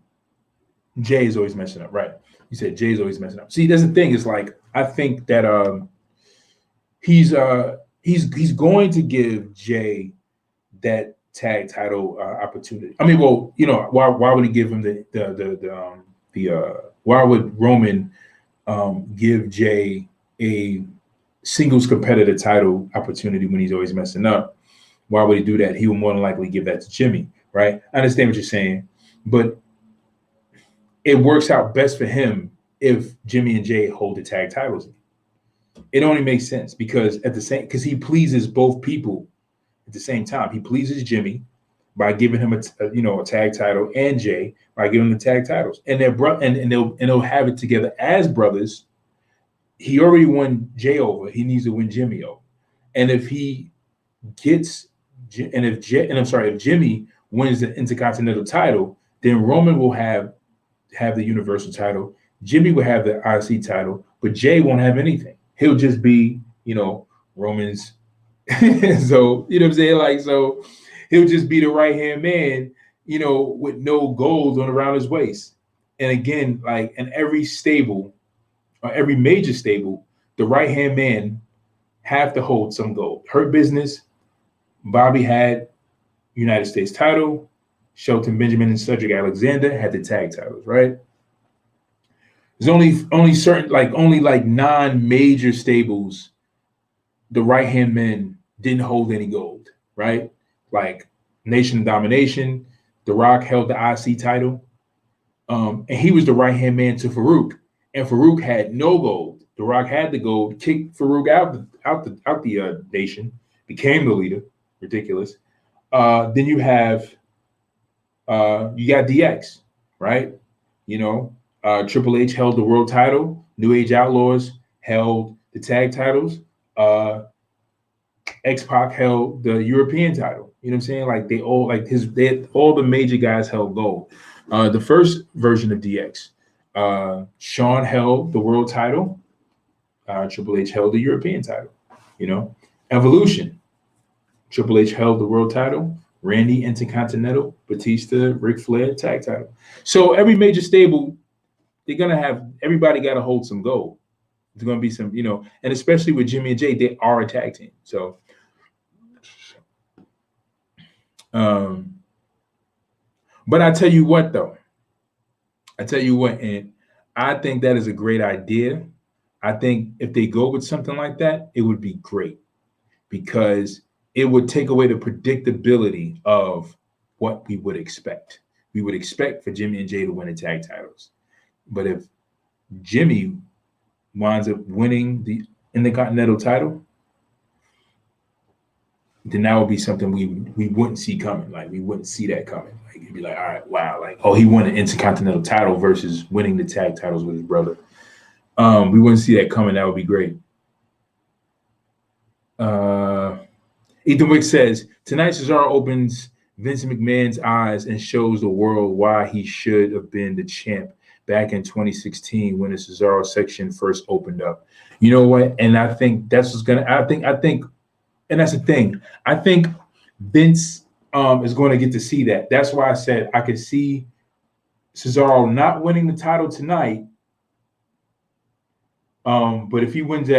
Jay is always messing up, right? You said Jay's always messing up. See, that's the thing. It's like I think that he's going to give Jay that tag title opportunity. I mean, well, why would he give him why would Roman give Jay a singles competitive title opportunity when he's always messing up? Why would he do that? He would more than likely give that to Jimmy, right? I understand what you're saying, but it works out best for him if Jimmy and Jay hold the tag titles. It only makes sense because because he pleases both people at the same time. He pleases Jimmy by giving him a tag title, and Jay by giving him the tag titles, and they'll have it together as brothers. He already won Jay over. He needs to win Jimmy over, and if Jimmy wins the Intercontinental title, then Roman will have the Universal title. Jimmy will have the IC title, but Jay won't have anything. He'll just be, Roman's. So, you know what I'm saying? Like, so he'll just be the right-hand man, with no gold on around his waist. And again, like in every stable or every major stable, the right-hand man have to hold some gold. Hurt Business, Bobby had United States title. Shelton Benjamin and Cedric Alexander had the tag titles, right? There's only certain, only non-major stables, the right-hand men didn't hold any gold, right? Like Nation of Domination, The Rock held the IC title. And he was the right-hand man to Farouk. And Farouk had no gold. The Rock had the gold, kicked Farouk out the nation, became the leader. Ridiculous. Then you have you got DX, right? Triple H held the world title. New Age Outlaws held the tag titles. X-Pac held the European title. You know what I'm saying? Like they all all the major guys held gold. The first version of DX, Shawn held the world title. Triple H held the European title. Evolution. Triple H held the world title. Randy Intercontinental, Batista, Ric Flair tag title. So every major stable, they're gonna have everybody got to hold some gold. There's gonna be some, and especially with Jimmy and Jay, they are a tag team. So, but I tell you what, though. And I think that is a great idea. I think if they go with something like that, it would be great because it would take away the predictability of what we would expect. We would expect for Jimmy and Jay to win the tag titles. But if Jimmy winds up winning the Intercontinental title, then that would be something we wouldn't see coming. Like, we wouldn't see that coming. Like, it'd be like, all right, wow. Like, oh, he won an Intercontinental title versus winning the tag titles with his brother. We wouldn't see that coming. That would be great. Ethan Wick says, tonight Cesaro opens Vince McMahon's eyes and shows the world why he should have been the champ back in 2016 when the Cesaro section first opened up. You know what? And I think that's what's gonna. I think, and that's the thing. I think Vince is going to get to see that. That's why I said I could see Cesaro not winning the title tonight. But if he wins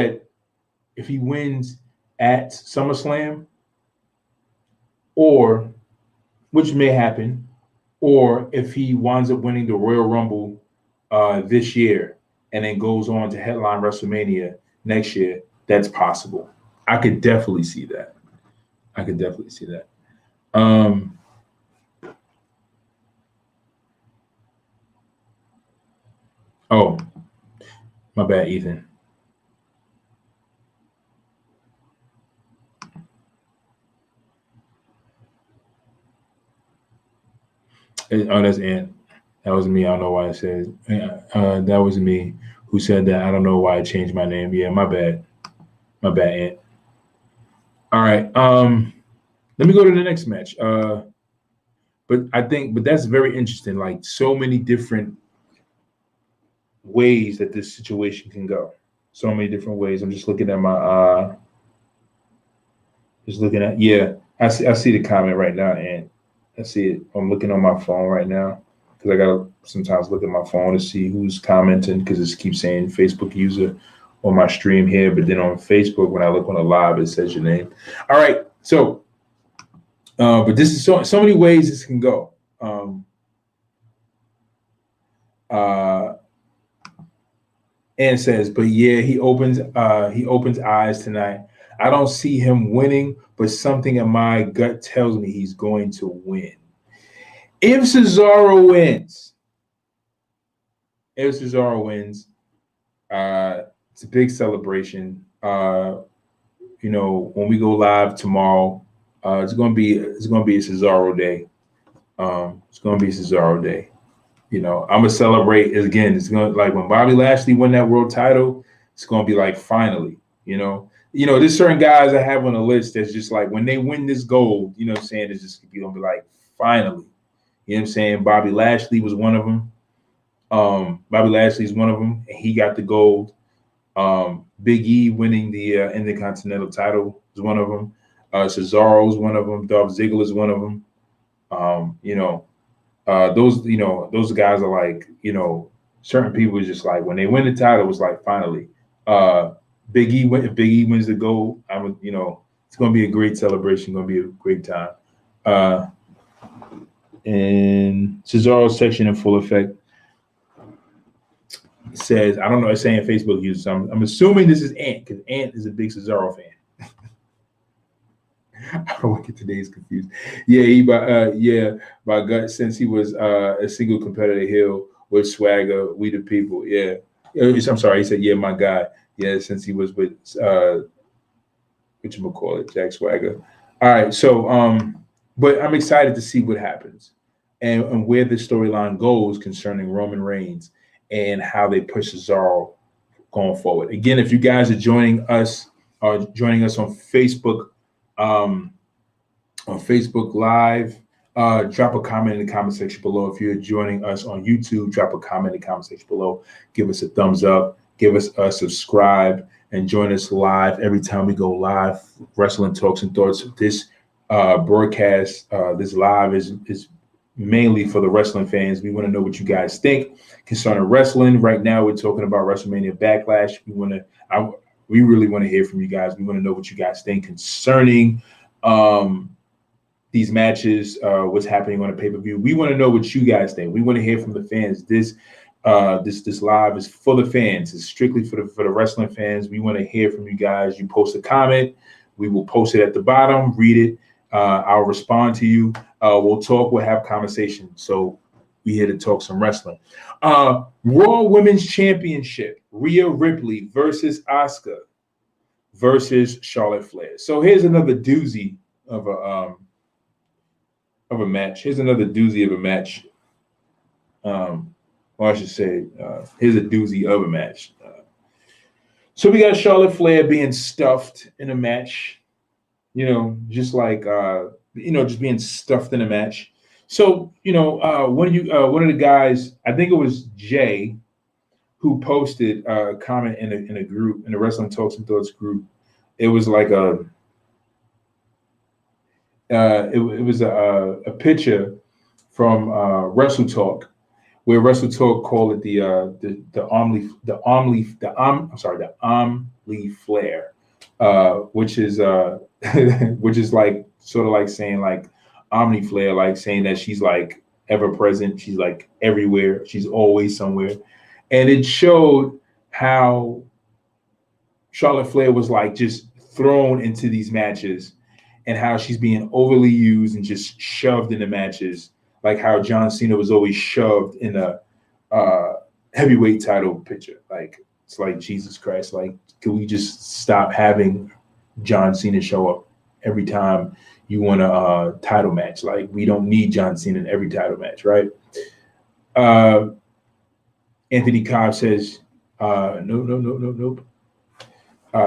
at SummerSlam, or which may happen, or if he winds up winning the Royal Rumble this year and then goes on to headline WrestleMania next year, that's possible. I could definitely see that. Oh, my bad, Ethan. Oh, that's Ant. That was me. I don't know why it says that was me who said that. I don't know why I changed my name. Yeah, my bad. My bad, Ant. All right. Let me go to the next match. But that's very interesting. Like, so many different ways that this situation can go. So many different ways. I'm just looking at my yeah. I see the comment right now, and I see it. I'm looking on my phone right now because I gotta sometimes look at my phone to see who's commenting because it keeps saying Facebook user on my stream here, but then on Facebook when I look on a live it says your name. All right, so but this is so many ways this can go. And says, but yeah, he opens eyes tonight. I don't see him winning, but something in my gut tells me he's going to win. If Cesaro wins, it's a big celebration. When we go live tomorrow, it's gonna be a Cesaro day. It's gonna be Cesaro day. I'm gonna celebrate it again. It's gonna, like, when Bobby Lashley won that world title, it's gonna be like, finally. There's certain guys I have on the list that's just like, when they win this gold, you know what I'm saying, it's just gonna be like, finally. You know what I'm saying? Bobby Lashley was one of them. Bobby Lashley is one of them, and he got the gold. Big E winning the Intercontinental title is one of them. Cesaro is one of them. Dolph Ziggler is one of them. Those guys are like, certain people is just like when they win the title, it was like finally. Big E if Big E wins the gold, it's going to be a great celebration. Going to be a great time. And Cesaro's section in full effect says, I don't know, it's saying Facebook users. So I'm assuming this is Ant because Ant is a big Cesaro fan. I don't want to get today's confused. Yeah, by gut, since he was a single competitor heel with swagger, we the people. Yeah. I'm sorry, he said, yeah, my guy. Yeah, since he was with whatchamacallit, Jack Swagger. All right, so but I'm excited to see what happens and where the storyline goes concerning Roman Reigns and how they push Cesaro going forward. Again, if you guys are joining us on Facebook, on Facebook Live, drop a comment in the comment section below. If you're joining us on YouTube, drop a comment in the comment section below. Give us a thumbs up. Give us a subscribe and join us live every time we go live. Wrestling Talks and Thoughts. This broadcast, this live is mainly for the wrestling fans. We want to know what you guys think concerning wrestling. Right now, we're talking about Wrestlemania Backlash. We really want to hear from you guys. We want to know what you guys think concerning these matches, what's happening on the pay-per-view. We want to know what you guys think. We want to hear from the fans. This live is for the fans. It's strictly for the wrestling fans. We want to hear from you guys. You post a comment. We will post it at the bottom. Read it. I'll respond to you. We'll talk. We'll have conversation. So we here to talk some wrestling. Raw Women's Championship. Rhea Ripley versus Asuka versus Charlotte Flair. So here's another doozy of a match. Here's another doozy of a match. Or I should say, here's a doozy of a match. So we got Charlotte Flair being stuffed in a match, just like, just being stuffed in a match. So, one of the guys, I think it was Jay, who posted a comment in a group, in the Wrestling Talks and Thoughts group. It was like it was a picture from Wrestle Talk, where Wrestle Talk called it the Omni Flair, which is like sort of like saying like Omni Flair, like saying that she's like ever present, she's like everywhere, she's always somewhere, and it showed how Charlotte Flair was like just thrown into these matches, and how she's being overly used and just shoved into matches. Like how John Cena was always shoved in a heavyweight title picture. Like, it's like, Jesus Christ, like, can we just stop having John Cena show up every time you want a title match? Like, we don't need John Cena in every title match, right? Anthony Cobb says, nope.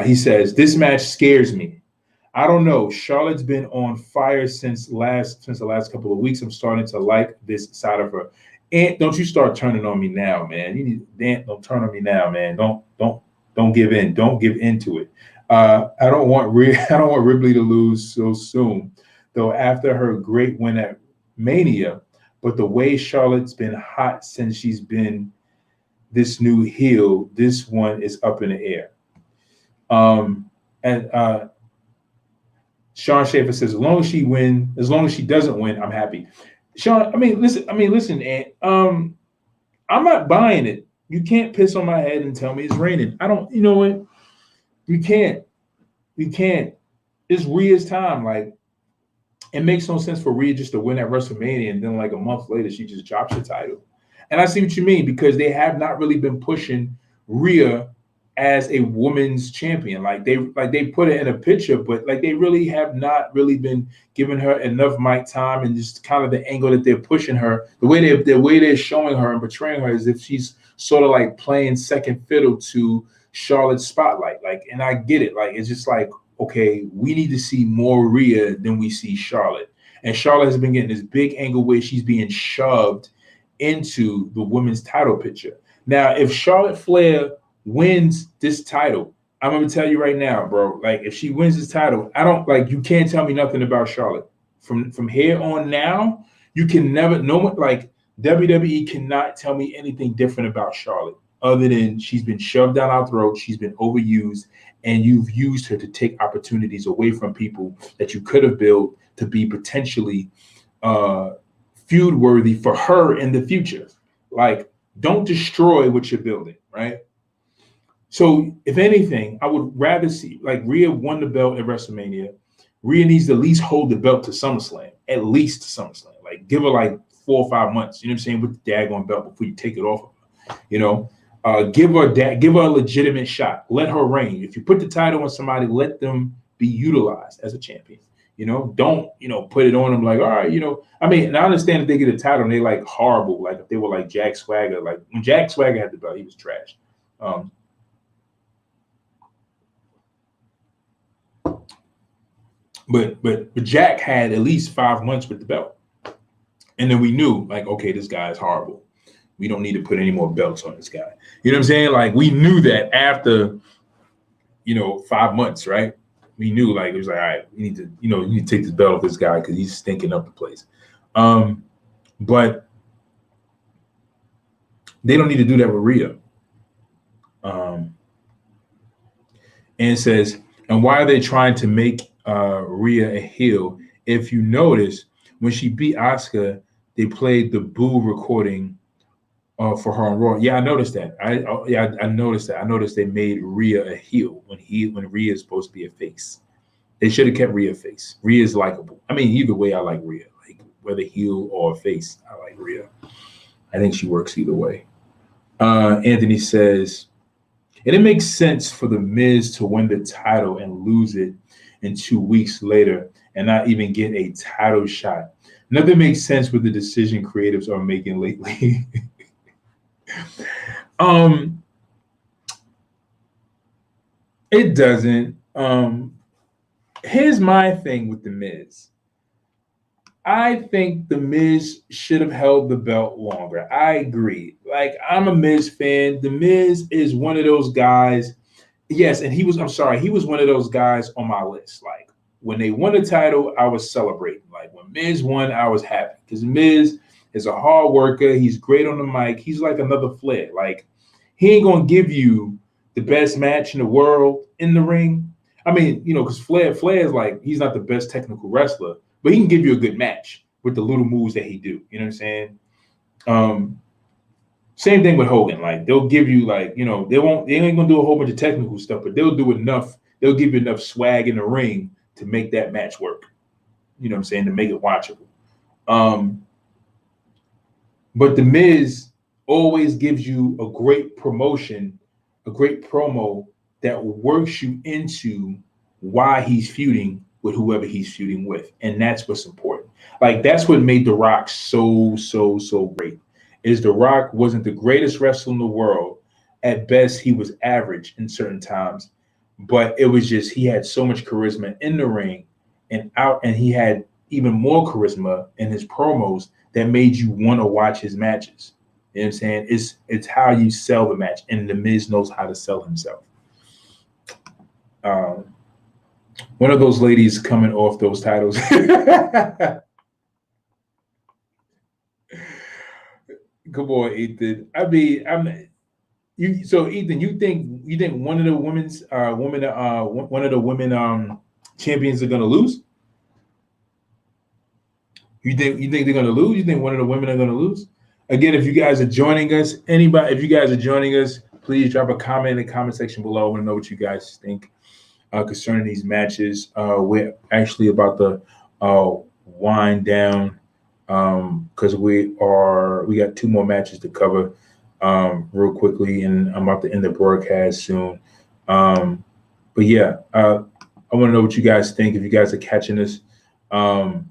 He says, this match scares me. I don't know. Charlotte's been on fire since the last couple of weeks. I'm starting to like this side of her. And don't you start turning on me now, man. Don't turn on me now, man. Don't give in. Don't give into it. I don't want Ripley to lose so soon, though. After her great win at Mania, but the way Charlotte's been hot since she's been this new heel, this one is up in the air. Sean Schaefer says, as long as she doesn't win, I'm happy. Sean, listen, Ant. I'm not buying it. You can't piss on my head and tell me it's raining. I don't, you know what? You can't. It's Rhea's time. Like, it makes no sense for Rhea just to win at WrestleMania and then like a month later she just drops the title. And I see what you mean, because they have not really been pushing Rhea as a woman's champion. Like they put it in a picture, but like they really have not really been giving her enough mic time, and just kind of the angle that they're pushing her, the way they're showing her and portraying her as if she's sort of like playing second fiddle to Charlotte's spotlight. Like, and I get it. Like, it's just like, okay, we need to see more Rhea than we see Charlotte. And Charlotte has been getting this big angle where she's being shoved into the women's title picture. Now, if Charlotte Flair wins this title, I'm gonna tell you right now, bro. Like, if she wins this title, I don't like. You can't tell me nothing about Charlotte from here on. Now, you can never. No one like WWE cannot tell me anything different about Charlotte, other than she's been shoved down our throat, she's been overused, and you've used her to take opportunities away from people that you could have built to be potentially feud worthy for her in the future. Like, don't destroy what you're building, right? So, if anything, I would rather see, like, Rhea won the belt at WrestleMania. Rhea needs to at least hold the belt to SummerSlam, at least to SummerSlam. Like, give her like 4 or 5 months, you know what I'm saying, with the daggone belt before you take it off of her. You know, give her a legitimate shot. Let her reign. If you put the title on somebody, let them be utilized as a champion. You know, don't, put it on them like, all right, I mean, and I understand if they get a title and they like horrible, like if they were like Jack Swagger, like when Jack Swagger had the belt, he was trash. But Jack had at least 5 months with the belt. And then we knew, like, okay, this guy is horrible. We don't need to put any more belts on this guy. You know what I'm saying? Like, we knew that after, 5 months, right? We knew, like, it was like, all right, you need to take this belt off this guy because he's stinking up the place. But they don't need to do that with Rhea. And it says, and why are they trying to make Rhea a heel? If you notice, when she beat Asuka, they played the Boo recording for her on Raw. Yeah, I noticed that. I noticed that. I noticed they made Rhea a heel when Rhea is supposed to be a face. They should have kept Rhea face. Rhea is likable. I mean, either way, I like Rhea. Like, whether heel or face, I like Rhea. I think she works either way. Anthony says, and it makes sense for The Miz to win the title and lose it in 2 weeks later and not even get a title shot. Nothing makes sense with the decision creatives are making lately. It doesn't. Here's my thing with The Miz. I think The Miz should have held the belt longer. I agree. Like, I'm a Miz fan. The Miz is one of those guys. Yes, and he was one of those guys on my list. Like, when they won the title, I was celebrating. Like, when Miz won, I was happy. Because Miz is a hard worker. He's great on the mic. He's like another Flair. Like, he ain't going to give you the best match in the world in the ring. I mean, because Flair is like, he's not the best technical wrestler, but he can give you a good match with the little moves that he do. You know what I'm saying? Same thing with Hogan. Like, they'll give you, like, they ain't gonna do a whole bunch of technical stuff, but they'll do enough. They'll give you enough swag in the ring to make that match work. You know what I'm saying? To make it watchable. But The Miz always gives you a great promotion, a great promo that works you into why he's feuding with whoever he's feuding with. And that's what's important. Like, that's what made The Rock so great. Is The Rock wasn't the greatest wrestler in the world. At best, he was average in certain times. But it was just, he had so much charisma in the ring and out, and he had even more charisma in his promos that made you want to watch his matches. You know what I'm saying? It's how you sell the match, and The Miz knows how to sell himself. One of those ladies coming off those titles. Come on, Ethan. I mean, Ethan, you think one of the one of the women champions are gonna lose? You think they're gonna lose? You think one of the women are gonna lose? Again, if you guys are joining us, please drop a comment in the comment section below. I want to know what you guys think concerning these matches. We're actually about to wind down because we got 2 more matches to cover real quickly, and I'm about to end the broadcast soon. But yeah, I want to know what you guys think. If you guys are catching this on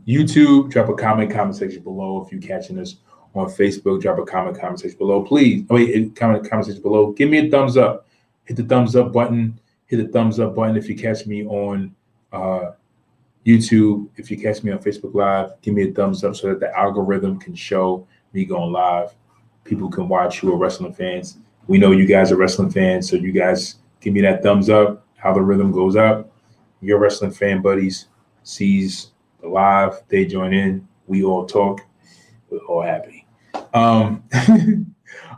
YouTube, drop a comment section below. If you're catching us on Facebook, drop a comment section below. Please, comment section below. Give me a thumbs up. Hit the thumbs up button. If you catch me on YouTube, if you catch me on Facebook Live, give me a thumbs up so that the algorithm can show me going live. People can watch who are wrestling fans. We know you guys are wrestling fans, so you guys give me that thumbs up. How the rhythm goes up. Your wrestling fan buddies sees the live. They join in. We all talk. We're all happy.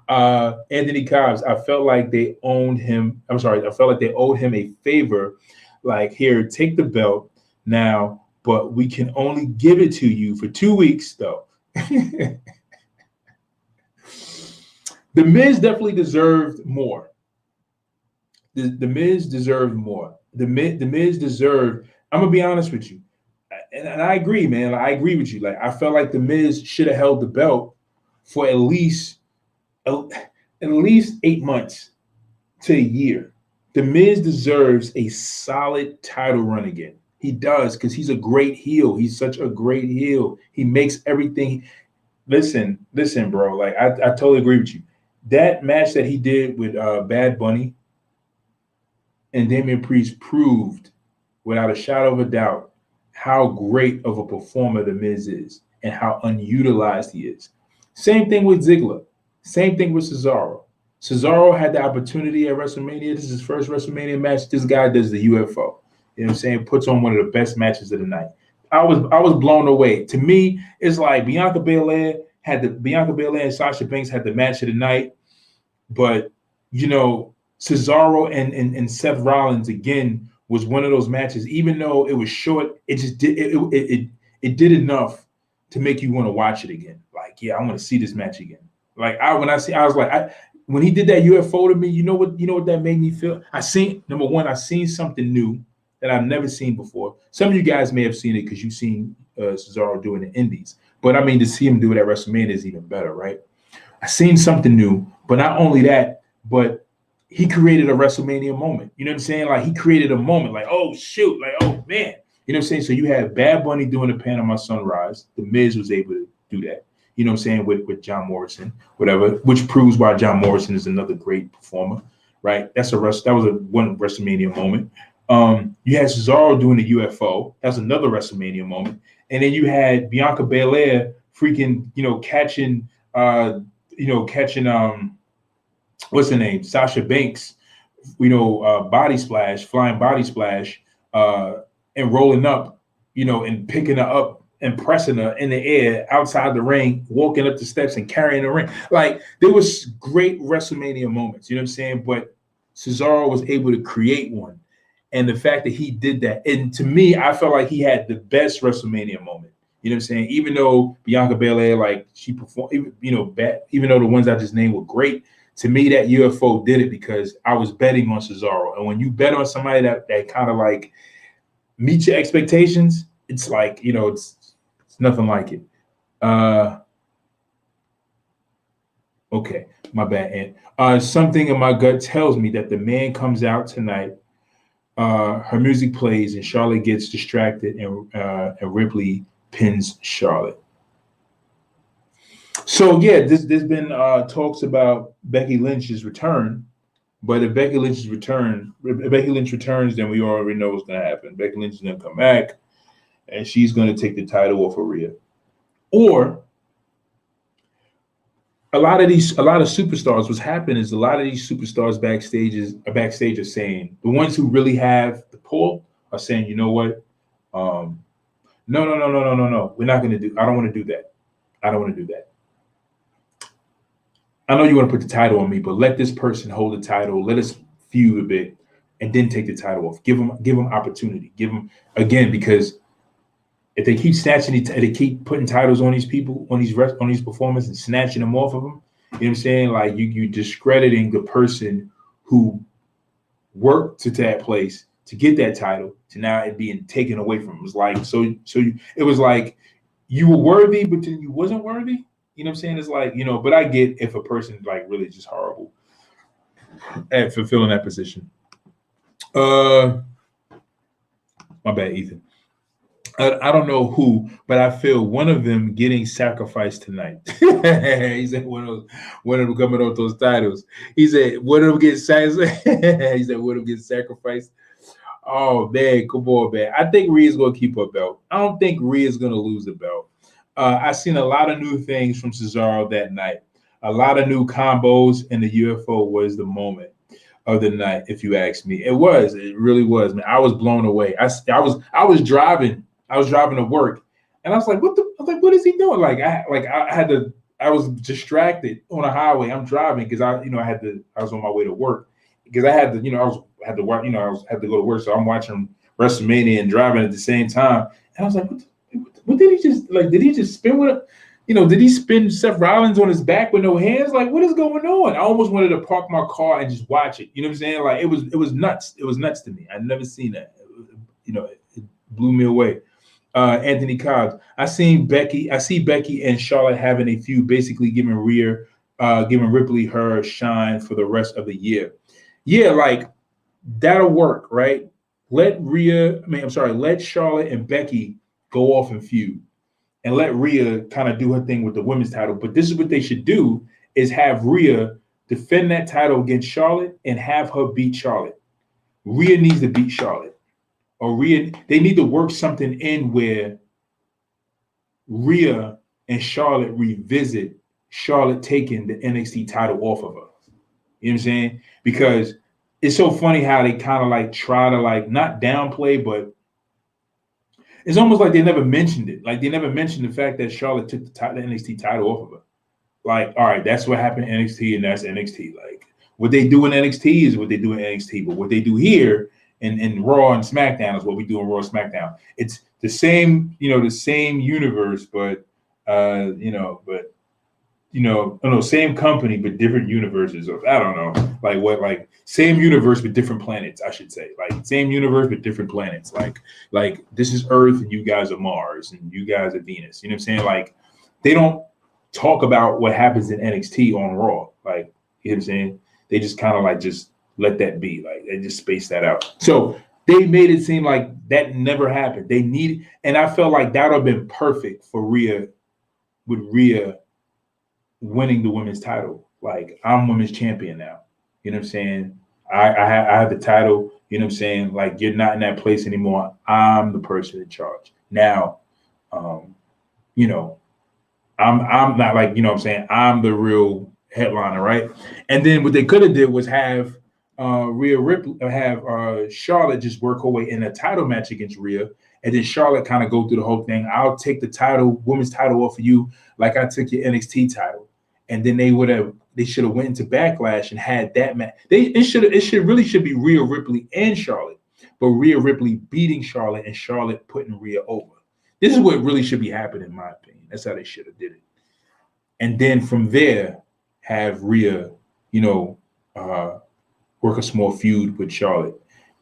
Anthony Cobbs, I felt like they owned him. I felt like they owed him a favor. Like, here, take the belt now, but we can only give it to you for 2 weeks, though. The Miz definitely deserved more. The Miz deserved more. The Miz deserved. I'm gonna be honest with you, and I agree, man. I agree with you. Like, I felt like the Miz should have held the belt for at least 8 months to a year. The Miz deserves a solid title run again. He does, because he's a great heel. He's such a great heel. He makes everything. Listen, bro. Like, I totally agree with you. That match that he did with Bad Bunny and Damien Priest proved, without a shadow of a doubt, how great of a performer the Miz is and how unutilized he is. Same thing with Ziggler. Same thing with Cesaro. Cesaro had the opportunity at WrestleMania. This is his first WrestleMania match. This guy does the UFO. You know what I'm saying? Puts on one of the best matches of the night. I was blown away. To me, it's like Bianca Belair and Sasha Banks had the match of the night. But, you know, Cesaro and Seth Rollins, again, was one of those matches. Even though it was short, it just did it did enough to make you want to watch it again. Like, yeah, I want to see this match again. Like, when he did that UFO to me, you know what that made me feel? Number one, I seen something new that I've never seen before. Some of you guys may have seen it because you've seen Cesaro doing the indies. But I mean, to see him do it at WrestleMania is even better, right? I seen something new, but not only that, but he created a WrestleMania moment. You know what I'm saying? Like, he created a moment like, oh, shoot, like, oh, man. You know what I'm saying? So you had Bad Bunny doing the Panama Sunrise. The Miz was able to do that. You know what I'm saying? With John Morrison, whatever, which proves why John Morrison is another great performer, right? That was one WrestleMania moment. You had Cesaro doing the UFO. That's another WrestleMania moment. And then you had Bianca Belair freaking, catching what's her name? Sasha Banks, flying body splash, and rolling up, and picking her up and pressing her in the air outside the ring, walking up the steps and carrying the ring. Like, there was great WrestleMania moments, you know what I'm saying? But Cesaro was able to create one. And the fact that he did that, and to me, I felt like he had the best WrestleMania moment. You know what I'm saying? Even though Bianca Belair, like, she performed, even though the ones I just named were great, to me, that UFO did it because I was betting on Cesaro. And when you bet on somebody that kind of like meets your expectations, it's like, it's nothing like it. Okay, my bad, Ant. Something in my gut tells me that the man comes out tonight. Her music plays and Charlotte gets distracted, and Ripley pins Charlotte. So yeah, there's been talks about Becky Lynch's return, but if Becky Lynch returns, then we already know what's going to happen. Becky Lynch is going to come back, and she's going to take the title off of Rhea. Or a lot of superstars. What's happened is a lot of these superstars backstage are saying, the ones who really have the pull are saying, you know what? No. We're not going to do. I don't want to do that. I don't want to do that. I know you want to put the title on me, but let this person hold the title. Let us feud a bit, and then take the title off. Give them opportunity. Give them again, because if they keep snatching, they keep putting titles on these people, on these performers, and snatching them off of them. You know what I'm saying? Like, you discrediting the person who worked to that place to get that title, to now it being taken away from them. It was like it was like you were worthy, but then you wasn't worthy. You know what I'm saying? It's like, but I get if a person like really just horrible at fulfilling that position. My bad, Ethan. I don't know who, but I feel one of them getting sacrificed tonight. He said one of them coming off those titles. He said one of them getting sacrificed. He said one of them getting sacrificed. Oh man, come on, man. I think Rhea's gonna keep her belt. I don't think Rhea's gonna lose the belt. I seen a lot of new things from Cesaro that night. A lot of new combos, and the UFO was the moment of the night, if you ask me. It was. It really was, man. I was blown away. I was driving. I was driving to work, and I was like, what is he doing? I was distracted on a highway. I'm driving because I was on my way to work because I had to, had to work, had to go to work. So I'm watching Wrestlemania and driving at the same time. And I was like, what did he just did he just spin with did he spin Seth Rollins on his back with no hands? Like, what is going on? I almost wanted to park my car and just watch it. You know what I'm saying? Like, it was nuts. It was nuts to me. I'd never seen that. It blew me away. Anthony Cobbs. I see Becky and Charlotte having a feud, basically giving Ripley her shine for the rest of the year. Yeah, like that'll work, right? Let Charlotte and Becky go off and feud, and let Rhea kind of do her thing with the women's title. But this is what they should do: is have Rhea defend that title against Charlotte and have her beat Charlotte. Rhea needs to beat Charlotte. Or they need to work something in where Rhea and Charlotte revisit Charlotte taking the NXT title off of her. You know what I'm saying? Because it's so funny how they kind of try to not downplay, but it's almost like they never mentioned it. Like they never mentioned the fact that Charlotte took the NXT title off of her. Like, all right, that's what happened in NXT, and that's NXT. Like what they do in NXT is what they do in NXT, but what they do here in Raw and SmackDown is what we do in Raw and SmackDown. It's the same, the same universe, but same company but different universes. Of I don't know, same universe but different planets. I should say, same universe but different planets. Like this is Earth and you guys are Mars and you guys are Venus. You know what I'm saying? Like they don't talk about what happens in NXT on Raw. Like you know what I'm saying? They just kind of just let that be. Like they just space that out. So they made it seem like that never happened. And I felt like that would have been perfect for Rhea, with Rhea winning the women's title. Like I'm women's champion now. You know what I'm saying? I have the title. You know what I'm saying? Like you're not in that place anymore. I'm the person in charge now. I'm not like what I'm saying. I'm the real headliner, right? And then what they could have did was have Rhea Ripley have Charlotte just work her way in a title match against Rhea, and then Charlotte kind of go through the whole thing. I'll take the women's title off of you, like I took your NXT title, and then they should have went into Backlash and had that match. It should be Rhea Ripley and Charlotte, but Rhea Ripley beating Charlotte and Charlotte putting Rhea over. This is what really should be happening, in my opinion. That's how they should have did it, and then from there have Rhea, work a small feud with Charlotte,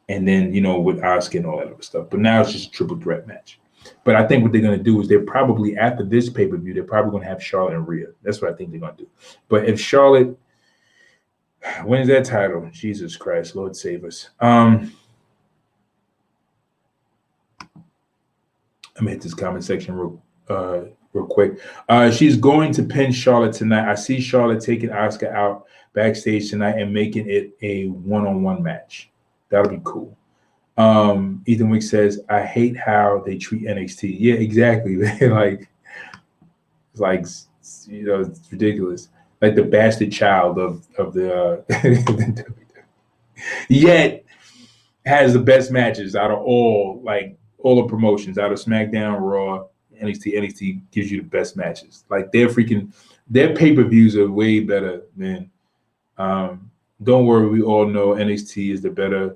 and then with Asuka and all that other stuff. But now it's just a triple threat match. But I think what they're gonna do is they're probably after this pay-per-view, they're probably gonna have Charlotte and Rhea. That's what I think they're gonna do. But if Charlotte wins that title, Jesus Christ, Lord save us. I'm gonna hit this comment section real quick. She's going to pin Charlotte tonight. I see Charlotte taking Asuka out backstage tonight and making it a one-on-one match. That'll be cool. Ethan Wick says, I hate how they treat NXT. Yeah, exactly. It's ridiculous. Like the bastard child of the yet has the best matches out of all the promotions, out of SmackDown, Raw, NXT gives you the best matches. Like their pay-per-views are way better than don't worry, we all know NXT is the better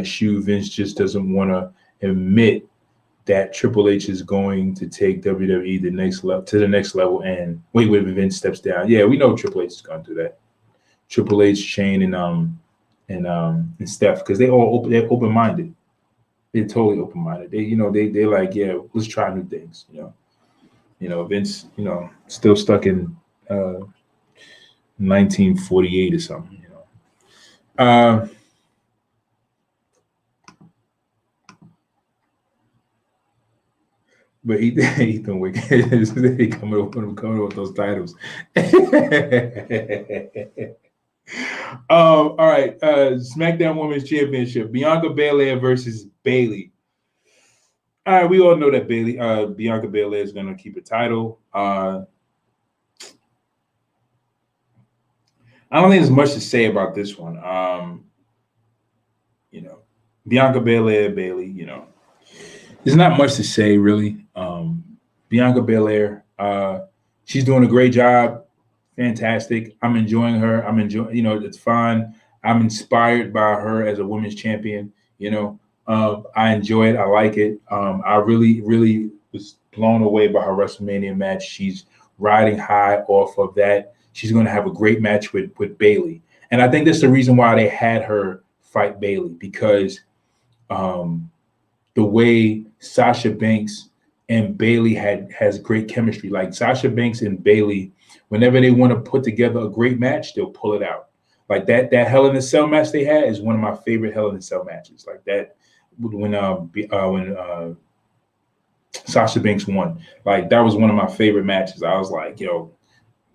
shoe. Vince just doesn't want to admit that Triple H is going to take WWE to the next level. And wait, Vince steps down. Yeah, we know Triple H is going to do that. Triple H, Shane, and Steph, because they're open-minded. They're totally open-minded. They're like, yeah, let's try new things. Vince, still stuck in 1948 or something. But Ethan Wick is coming up with those titles. All right. SmackDown Women's Championship. Bianca Belair versus Bayley. All right, we all know that Bianca Belair is going to keep a title. I don't think there's much to say about this one. Bianca Belair, Bayley, there's not much to say really. Bianca Belair, she's doing a great job. Fantastic. I'm enjoying her. It's fine. I'm inspired by her as a women's champion. I enjoy it. I like it. I really, really was blown away by her WrestleMania match. She's riding high off of that. She's going to have a great match with Bayley. And I think that's the reason why they had her fight Bayley, because the way Sasha Banks and Bayley has great chemistry. Like Sasha Banks and Bayley, whenever they want to put together a great match, they'll pull it out. Like that Hell in a Cell match they had is one of my favorite Hell in a Cell matches. Like that when Sasha Banks won. Like that was one of my favorite matches. I was like, yo,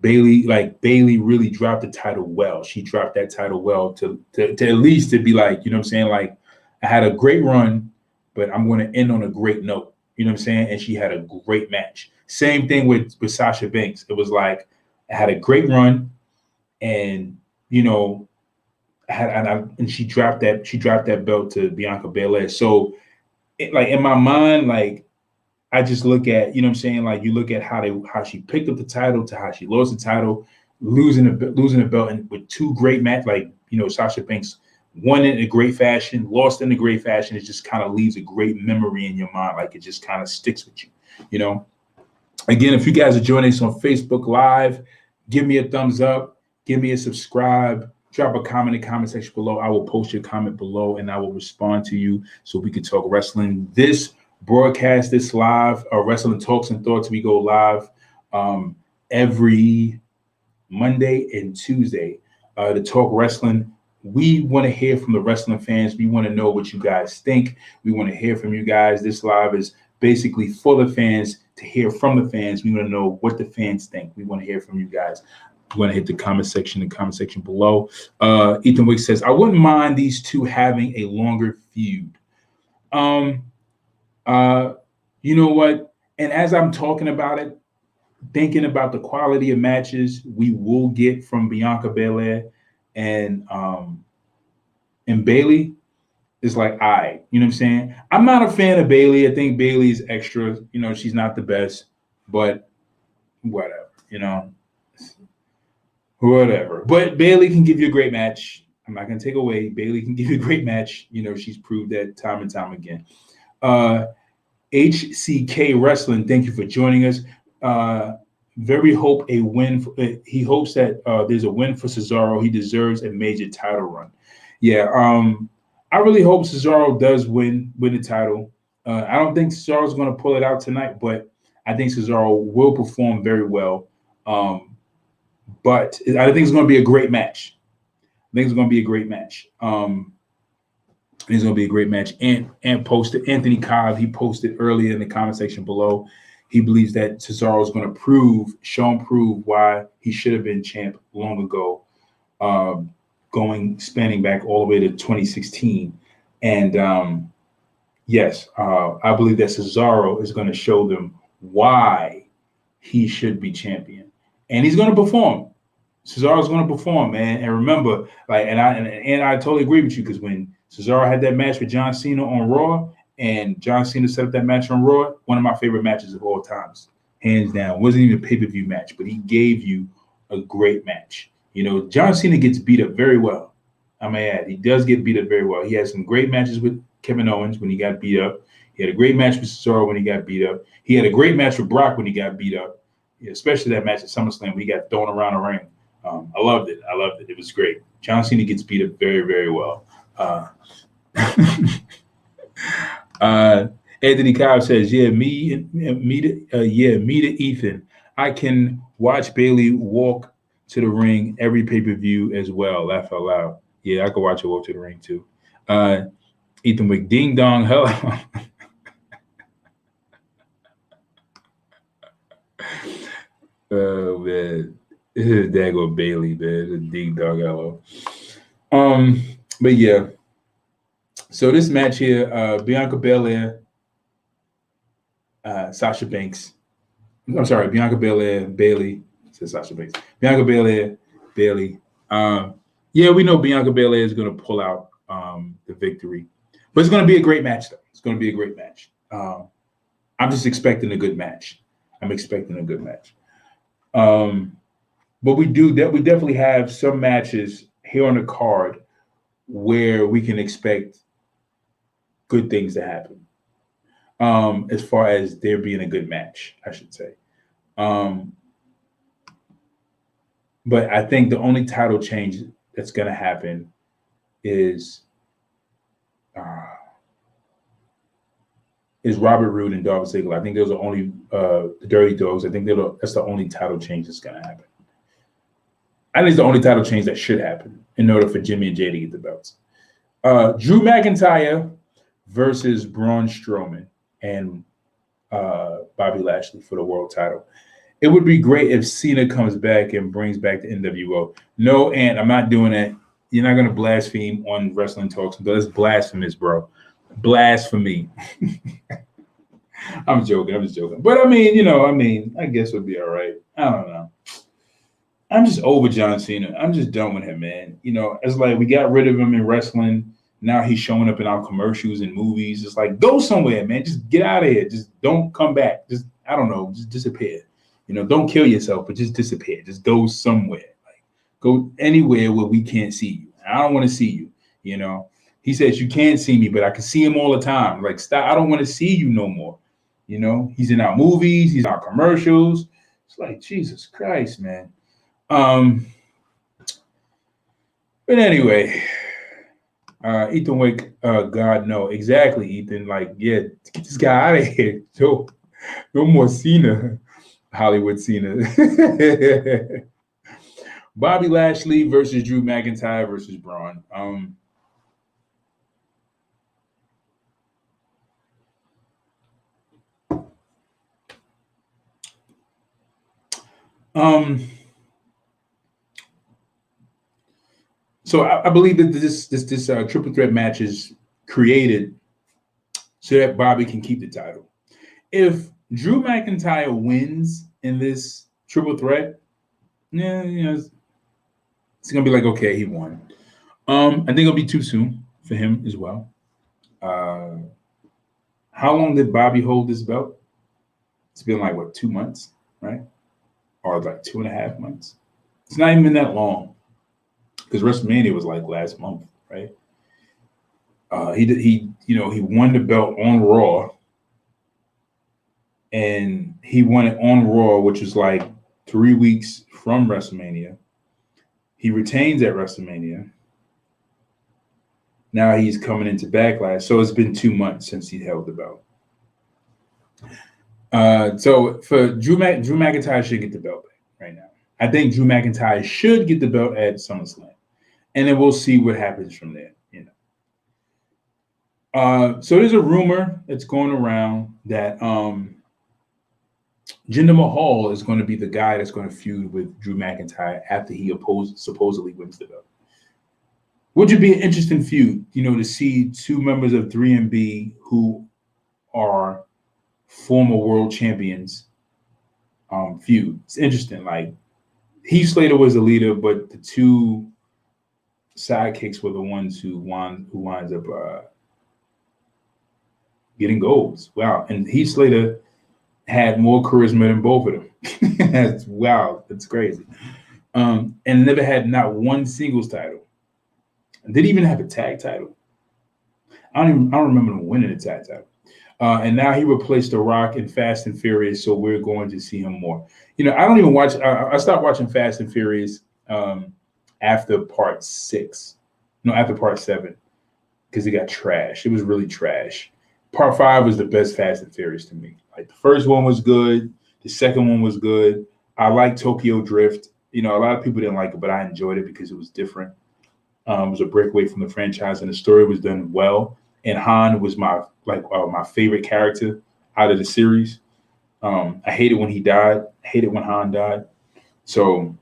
Bayley really dropped the title well. She dropped that title well to at least to be like, you know what I'm saying? Like I had a great run, but I'm going to end on a great note. You know what I'm saying? And she had a great match. Same thing with Sasha Banks. It was like I had a great run, and she dropped that belt to Bianca Belair. So, in my mind, like I just look at, you know what I'm saying? Like you look at how she picked up the title to how she lost the title, losing the belt, and with two great matches. Like Sasha Banks won in a great fashion, lost in a great fashion. It just kind of leaves a great memory in your mind. Like it just kind of sticks with you. Again, if you guys are joining us on Facebook Live, give me a thumbs up, give me a subscribe, drop a comment in the comment section below. I will post your comment below and I will respond to you so we can talk wrestling. This broadcast, this live, Wrestling Talks and Thoughts, we go live every Monday and Tuesday to talk wrestling. We want to hear from the wrestling fans. We want to know what you guys think. We want to hear from you guys. This live is basically for the fans, to hear from the fans. We want to know what the fans think. We want to hear from you guys. We want to hit the comment section below. Ethan Wick says, I wouldn't mind these two having a longer feud. You know what? And as I'm talking about it, thinking about the quality of matches we will get from Bianca Belair and Bayley, is like, all right, you know what I'm saying? I'm not a fan of Bayley. I think Bayley is extra. She's not the best, but whatever, whatever. But Bayley can give you a great match. I'm not going to take away. Bayley can give you a great match. She's proved that time and time again. HCK Wrestling, thank you for joining us. He hopes that there's a win for Cesaro. He deserves a major title run. Yeah, I really hope Cesaro does win the title. I don't think Cesaro's going to pull it out tonight, but I think Cesaro will perform very well. But I think it's going to be a great match. It's going to be a great match. And posted Anthony Cobb. He posted earlier in the comment section below. He believes that Cesaro is going to prove why he should have been champ long ago, spanning back all the way to 2016. And yes, I believe that Cesaro is going to show them why he should be champion, and he's going to perform. Cesaro's going to perform, man. And remember, and I totally agree with you, because when Cesaro had that match with John Cena on Raw, and John Cena set up that match on Raw, one of my favorite matches of all times, hands down. It wasn't even a pay-per-view match, but he gave you a great match. John Cena gets beat up very well. I may add, he does get beat up very well. He had some great matches with Kevin Owens when he got beat up. He had a great match with Cesaro when he got beat up. He had a great match with Brock when he got beat up, especially that match at SummerSlam when he got thrown around the ring. I loved it. It was great. John Cena gets beat up very, very well. Anthony Cobb says, me to Ethan. I can watch Bayley walk to the ring every pay-per-view as well. Laugh out loud. Yeah, I could watch her walk to the ring too. Ethan Wick, ding dong, hello. Oh man, this is Dago Bayley, man. Ding dong, hello. But yeah. So this match here, Bianca Belair, Sasha Banks. I'm sorry, Bianca Belair, Bayley. I said Sasha Banks. Bianca Belair, Bayley. Yeah, we know Bianca Belair is going to pull out the victory, but it's going to be a great match, though. It's going to be a great match. I'm just expecting a good match. I'm expecting a good match. But we definitely have some matches here on the card where we can expect good things to happen. As far as there being a good match, I should say. But I think the only title change that's going to happen is Robert Roode and Dolph Ziggler. I think those are only the Dirty Dogs. I think that's the only title change that's going to happen. I think it's the only title change that should happen in order for Jimmy and Jay to get the belts. Drew McIntyre versus Braun Strowman and Bobby Lashley for the world title. It would be great if Cena comes back and brings back the NWO. No, and I'm not doing that. You're not going to blaspheme on Wrestling Talks. That's blasphemous, bro. Blasphemy. I'm joking. I'm just joking. But I mean, I guess it'll be all right. I don't know. I'm just over John Cena. I'm just done with him, man. It's like we got rid of him in wrestling. Now he's showing up in our commercials and movies. It's like, go somewhere, man. Just get out of here. Just don't come back. Just, I don't know, just disappear. Don't kill yourself, but just disappear. Just go somewhere. Like, go anywhere where we can't see you. I don't want to see you, He says, you can't see me, but I can see him all the time. Like, stop. I don't want to see you no more. He's in our movies. He's in our commercials. It's like, Jesus Christ, man. But anyway, Ethan Wake, God, no. Exactly, Ethan. Like, yeah, get this guy out of here. No more Cena. Hollywood Cena. Bobby Lashley versus Drew McIntyre versus Braun. So I believe that this triple threat match is created so that Bobby can keep the title. If Drew McIntyre wins in this triple threat, it's gonna be like, okay, he won. I think it'll be too soon for him as well. How long did Bobby hold this belt? It's been like 2 months, right? Or like 2.5 months. It's not even been that long, because Wrestlemania was like last month, right? He won the belt on Raw. And he won it on Raw, which was like 3 weeks from WrestleMania. He retains at WrestleMania. Now he's coming into Backlash. So it's been 2 months since he held the belt. So for Drew McIntyre should get the belt back right now. I think Drew McIntyre should get the belt at SummerSlam. And then we'll see what happens from there. So there's a rumor that's going around that Jinder Mahal is going to be the guy that's going to feud with Drew McIntyre after he supposedly wins the belt. Would it be an interesting feud, to see two members of 3MB who are former world champions feud? It's interesting. Like, Heath Slater was the leader, but the two sidekicks were the ones who winds up getting golds. Wow. And Heath Slater had more charisma than both of them. Wow, that's crazy. And never had not one singles title. Didn't even have a tag title. I don't remember him winning a tag title. And now he replaced The Rock in Fast and Furious, so we're going to see him more. I don't even watch. I stopped watching Fast and Furious after part 6. No, after part 7, because it got trash. It was really trash. Part 5 was the best Fast and Furious to me. Like, the first one was good. The second one was good. I like Tokyo Drift. A lot of people didn't like it, but I enjoyed it because it was different. It was a breakaway from the franchise, and the story was done well. And Han was my favorite character out of the series. I hated when he died. I hated when Han died. So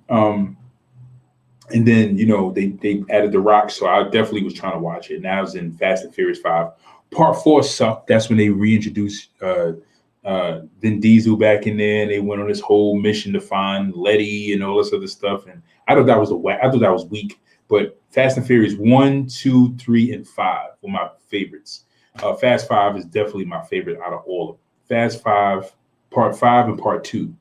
And then, they added The Rock, so I definitely was trying to watch it. Now it's in Fast and Furious 5. Part 4 sucked. That's when they reintroduced Vin Diesel back in there, and they went on this whole mission to find Letty and all this other stuff. And I thought that was weak. But Fast and Furious 1, 2, 3, and 5 were my favorites. Fast 5 is definitely my favorite out of all of them. Fast 5, Part 5 and Part 2.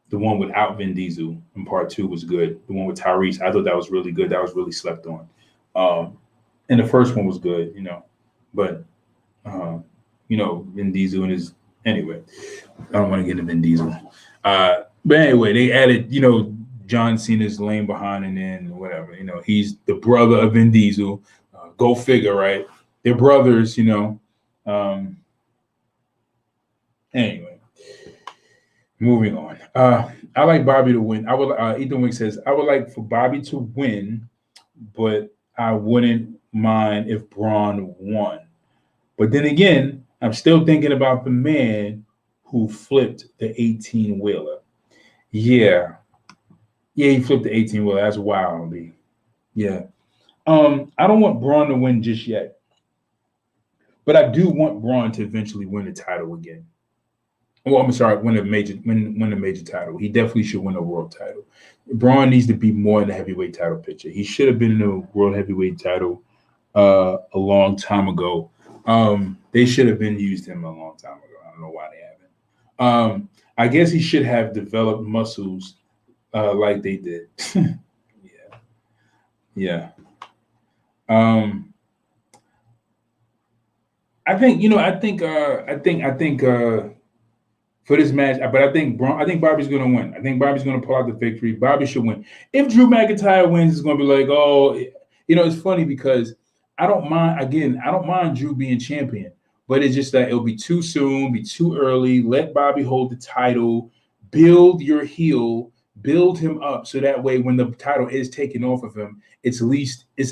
The one without Vin Diesel in Part 2 was good. The one with Tyrese, I thought that was really good. That was really slept on. And the first one was good, But, Vin Diesel and his... Anyway, I don't want to get into Vin Diesel. But anyway, they added, John Cena's laying behind, and then whatever. He's the brother of Vin Diesel. Go figure, right? They're brothers, Anyway, moving on. I like Bobby to win. Ethan Wick says, I would like for Bobby to win, but I wouldn't mind if Braun won. But then again, I'm still thinking about the man who flipped the 18-wheeler. Yeah, he flipped the 18-wheeler. That's wild, B. Yeah. I don't want Braun to win just yet. But I do want Braun to eventually win the title again. Well, I'm sorry, win a major title. He definitely should win a world title. Braun needs to be more in the heavyweight title picture. He should have been in the world heavyweight title a long time ago. They should have been used him a long time ago. I don't know why they haven't. I guess he should have developed muscles like they did. Yeah. I think for this match, but I think Bobby's going to win. I think Bobby's going to pull out the victory. Bobby should win. If Drew McIntyre wins, it's going to be like, it's funny because I don't mind Drew being champion, but it's just that it'll be too soon, be too early. Let Bobby hold the title, build your heel, build him up, so that way when the title is taken off of him, it's at least it's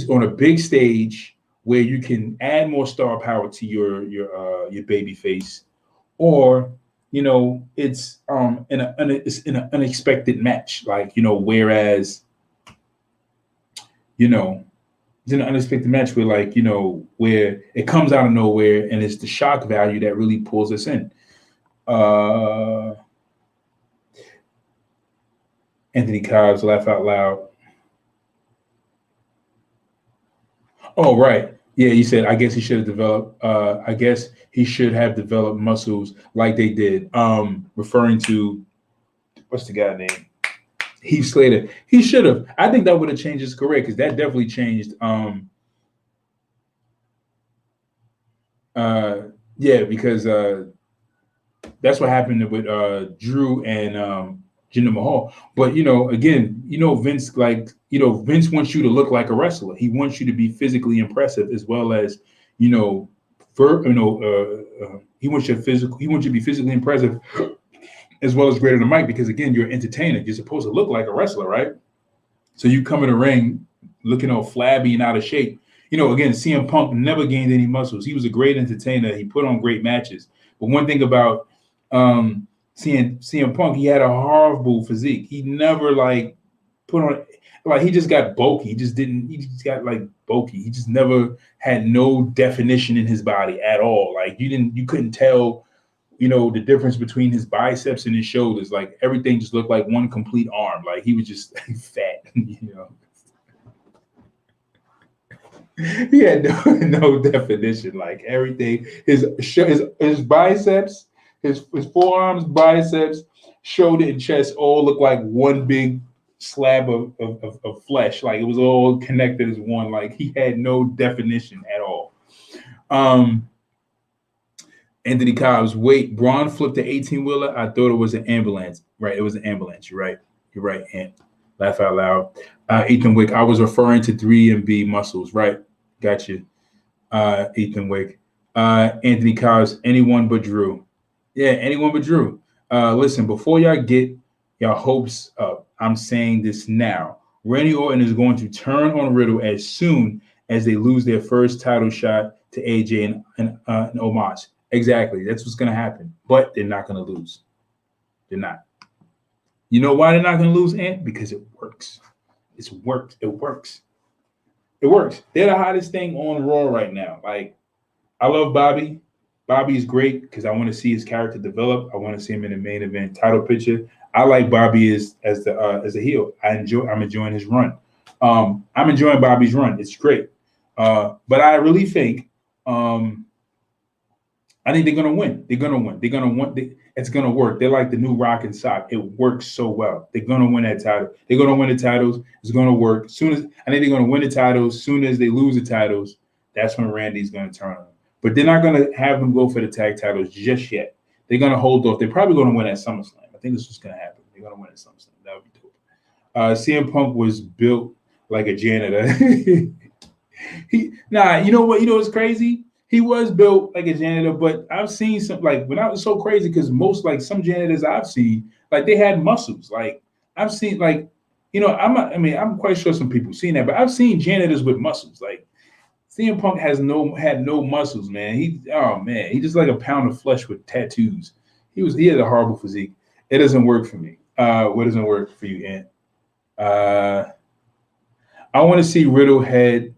on a big stage where you can add more star power to your baby face, or it's in an unexpected match, whereas it's in an unexpected match where where it comes out of nowhere and it's the shock value that really pulls us in. Anthony Cobbs, laugh out loud. Oh, right. Yeah, you said, I guess he should have developed muscles like they did. Referring to, what's the guy name? Heath Slater. He should have. I think that would have changed his career, because that definitely changed. Because that's what happened with Drew and Jinder Mahal. But again, Vince, Vince wants you to look like a wrestler. He wants you to be physically impressive, as well as he wants you to be physically impressive, as well as greater than Mike, because again, you're an entertainer. You're supposed to look like a wrestler, right? So you come in the ring looking all flabby and out of shape. Again, CM Punk never gained any muscles. He was a great entertainer. He put on great matches. But one thing about CM Punk, he had a horrible physique. He never put on, he just got bulky. He just got bulky. He just never had no definition in his body at all. You couldn't tell, the difference between his biceps and his shoulders. Everything just looked like one complete arm. He was just fat, He had no definition. Everything, his biceps, his forearms, biceps, shoulder, and chest all looked like one big slab of flesh. It was all connected as one. He had no definition at all. Anthony Cobbs, wait, Braun flipped the 18-wheeler? I thought it was an ambulance. Right, it was an ambulance. You're right, Ant. Laugh out loud. Ethan Wick, I was referring to 3MB muscles. Right, got you. Ethan Wick. Anthony Cobbs, anyone but Drew. Yeah, anyone but Drew. Listen, before y'all get your hopes up, I'm saying this now. Randy Orton is going to turn on Riddle as soon as they lose their first title shot to AJ and Omos. Exactly. That's what's going to happen. But they're not going to lose. They're not. You know why they're not going to lose, Ant? Because it works. It's worked. It works. It works. They're the hottest thing on Raw right now. Like, I love Bobby. Bobby's great because I want to see his character develop. I want to see him in the main event title picture. I like Bobby as a heel. I'm enjoying his run. I'm enjoying Bobby's run. It's great. But I really think I think they're gonna win. They're gonna win. They're gonna win. It's gonna work. They're like the new Rock and Sock. It works so well. They're gonna win that title. They're gonna win the titles. It's gonna work. Soon as I think they're gonna win the titles. Soon as they lose the titles, that's when Randy's gonna turn on them. But they're not gonna have them go for the tag titles just yet. They're gonna hold off. They're probably gonna win at SummerSlam. I think this is gonna happen. They're gonna win at SummerSlam. That would be dope. CM Punk was built like a janitor. You know what? You know what's crazy? He was built like a janitor, but I've seen some, like, when I was so crazy because most, like, some janitors I've seen, like, they had muscles. Like, I've seen, like, you know, I'm quite sure some people seen that, but I've seen janitors with muscles. Like, CM Punk had no muscles, man. He just like a pound of flesh with tattoos. He had a horrible physique. It doesn't work for me. What doesn't work for you, Ant? I want to see Riddlehead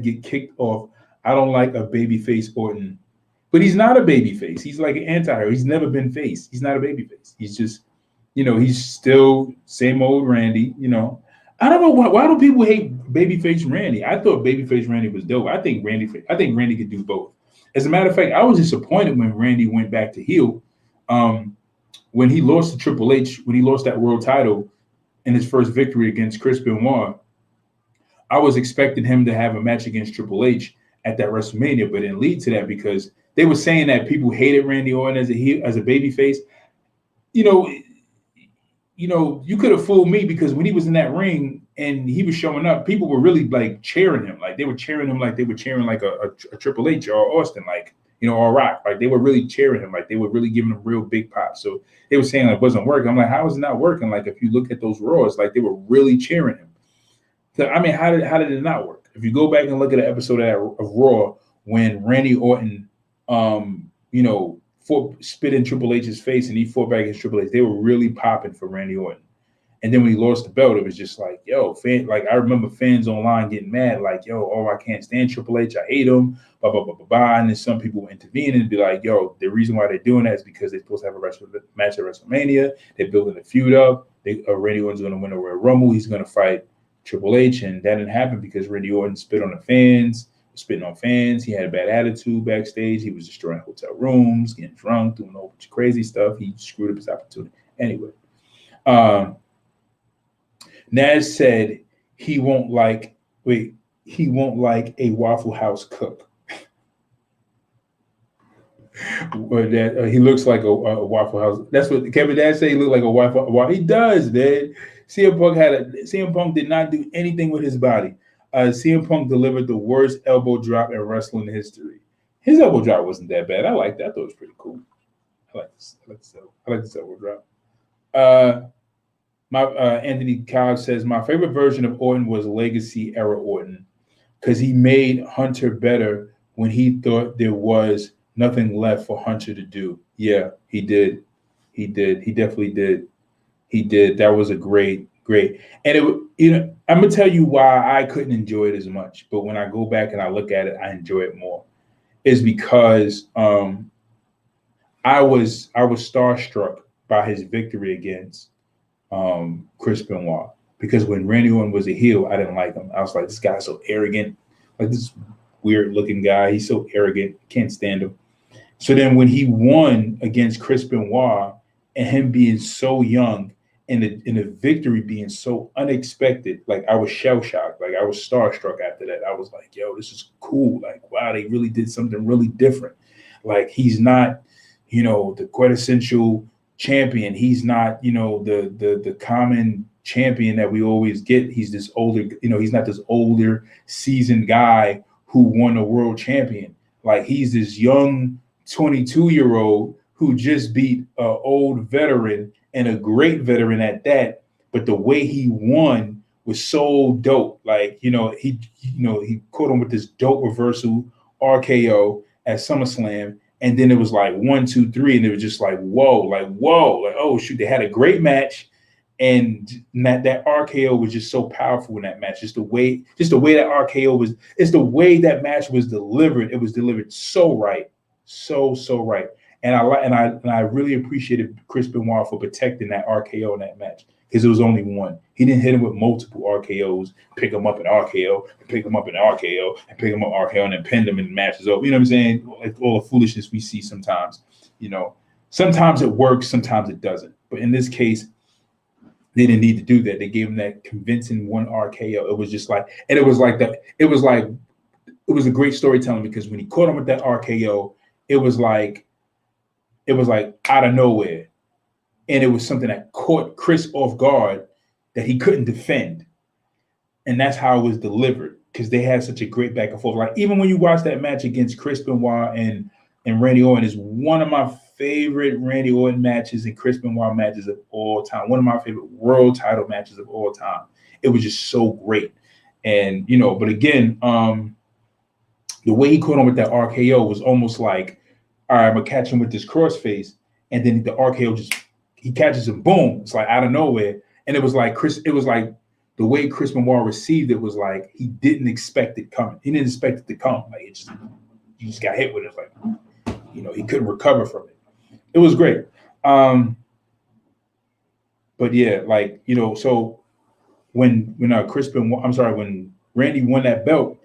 get kicked off. I don't like a babyface Orton, but he's not a babyface. He's like an anti-hero. He's never been face. He's not a babyface. He's just, he's still same old Randy. I don't know why do people hate babyface Randy? I thought babyface Randy was dope. I think Randy could do both. As a matter of fact, I was disappointed when Randy went back to heel. When he lost to Triple H, when he lost that world title in his first victory against Chris Benoit, I was expecting him to have a match against Triple H at that WrestleMania, but it didn't lead to that because they were saying that people hated Randy Orton as a babyface. You could have fooled me because when he was in that ring and he was showing up, people were really like cheering him. Like they were cheering him like they were cheering like a Triple H or Austin, like, or Rock. Like they were really cheering him. Like they were really giving him real big pops. So they were saying like, it wasn't working. I'm like, how is it not working? Like if you look at those Raws, like they were really cheering him. So, I mean, how did it not work? If you go back and look at an episode of Raw when Randy Orton, spit in Triple H's face and he fought back against Triple H, they were really popping for Randy Orton. And then when he lost the belt, it was just like, I remember fans online getting mad, like, I can't stand Triple H. I hate him, blah, blah, blah, blah, blah. And then some people would intervene and be like, the reason why they're doing that is because they're supposed to have a match at WrestleMania. They're building a feud up. Randy Orton's going to win a Royal Rumble. He's going to fight Triple H, and that didn't happen because Randy Orton spit on the fans, spitting on fans. He had a bad attitude backstage. He was destroying hotel rooms, getting drunk, doing all bunch of crazy stuff. He screwed up his opportunity. Anyway, Naz said he won't like a Waffle House cook. Or that he looks like a Waffle House. That's what Kevin Nash said. He looked like a Waffle. He does, man. CM Punk did not do anything with his body. CM Punk delivered the worst elbow drop in wrestling history. His elbow drop wasn't that bad. I like that. I thought it was pretty cool. I like this elbow drop. Anthony Cobb says my favorite version of Orton was Legacy era Orton because he made Hunter better when he thought there was nothing left for Hunter to do. Yeah, he did. He definitely did. He did. That was a great. And I'm gonna tell you why I couldn't enjoy it as much. But when I go back and I look at it, I enjoy it more. Is because I was starstruck by his victory against Chris Benoit. Because when Randy Orton was a heel, I didn't like him. I was like, this guy's so arrogant. Like this weird looking guy. He's so arrogant. Can't stand him. So then when he won against Chris Benoit and him being so young and the victory being so unexpected, like I was shell-shocked. Like I was starstruck after that. I was like, this is cool. Like, wow, they really did something really different. Like he's not, the quintessential champion. He's not, the common champion that we always get. He's this older, he's not this older seasoned guy who won a world champion. Like he's this young 22-year-old who just beat an old veteran and a great veteran at that. But the way he won was so dope. Like, he caught him with this dope reversal RKO at SummerSlam. And then it was like 1, 2, 3, and it was just like whoa, like oh shoot, they had a great match, and that RKO was just so powerful in that match. Just the way that RKO was, it's the way that match was delivered. It was delivered so right, so right. And I really appreciated Chris Benoit for protecting that RKO in that match, because it was only one. He didn't hit him with multiple RKOs, pick him up an RKO, pick him up an RKO, and pick him up RKO, and then pin them in the matches over. You know what I'm saying? Like all the foolishness we see sometimes. You know, sometimes it works, sometimes it doesn't. But in this case, they didn't need to do that. They gave him that convincing one RKO. It was just like, and it was like that. It was a great storytelling, because when he caught him with that RKO, it was like out of nowhere. And it was something that caught Chris off guard that he couldn't defend. And that's how it was delivered, because they had such a great back and forth. Like, even when you watch that match against Chris Benoit and Randy Orton, is one of my favorite Randy Orton matches and Chris Benoit matches of all time. One of my favorite world title matches of all time. It was just so great. And, you know, but again, the way he caught him with that RKO was almost like, all right, I'm going to catch him with this crossface. And then the RKO he catches him, boom. It's like out of nowhere. And it was like the way Chris Benoit received it was like he didn't expect it coming. He didn't expect it to come. Like, he just got hit with it. Like, you know, he couldn't recover from it. It was great. But yeah, like, you know, so when Randy won that belt,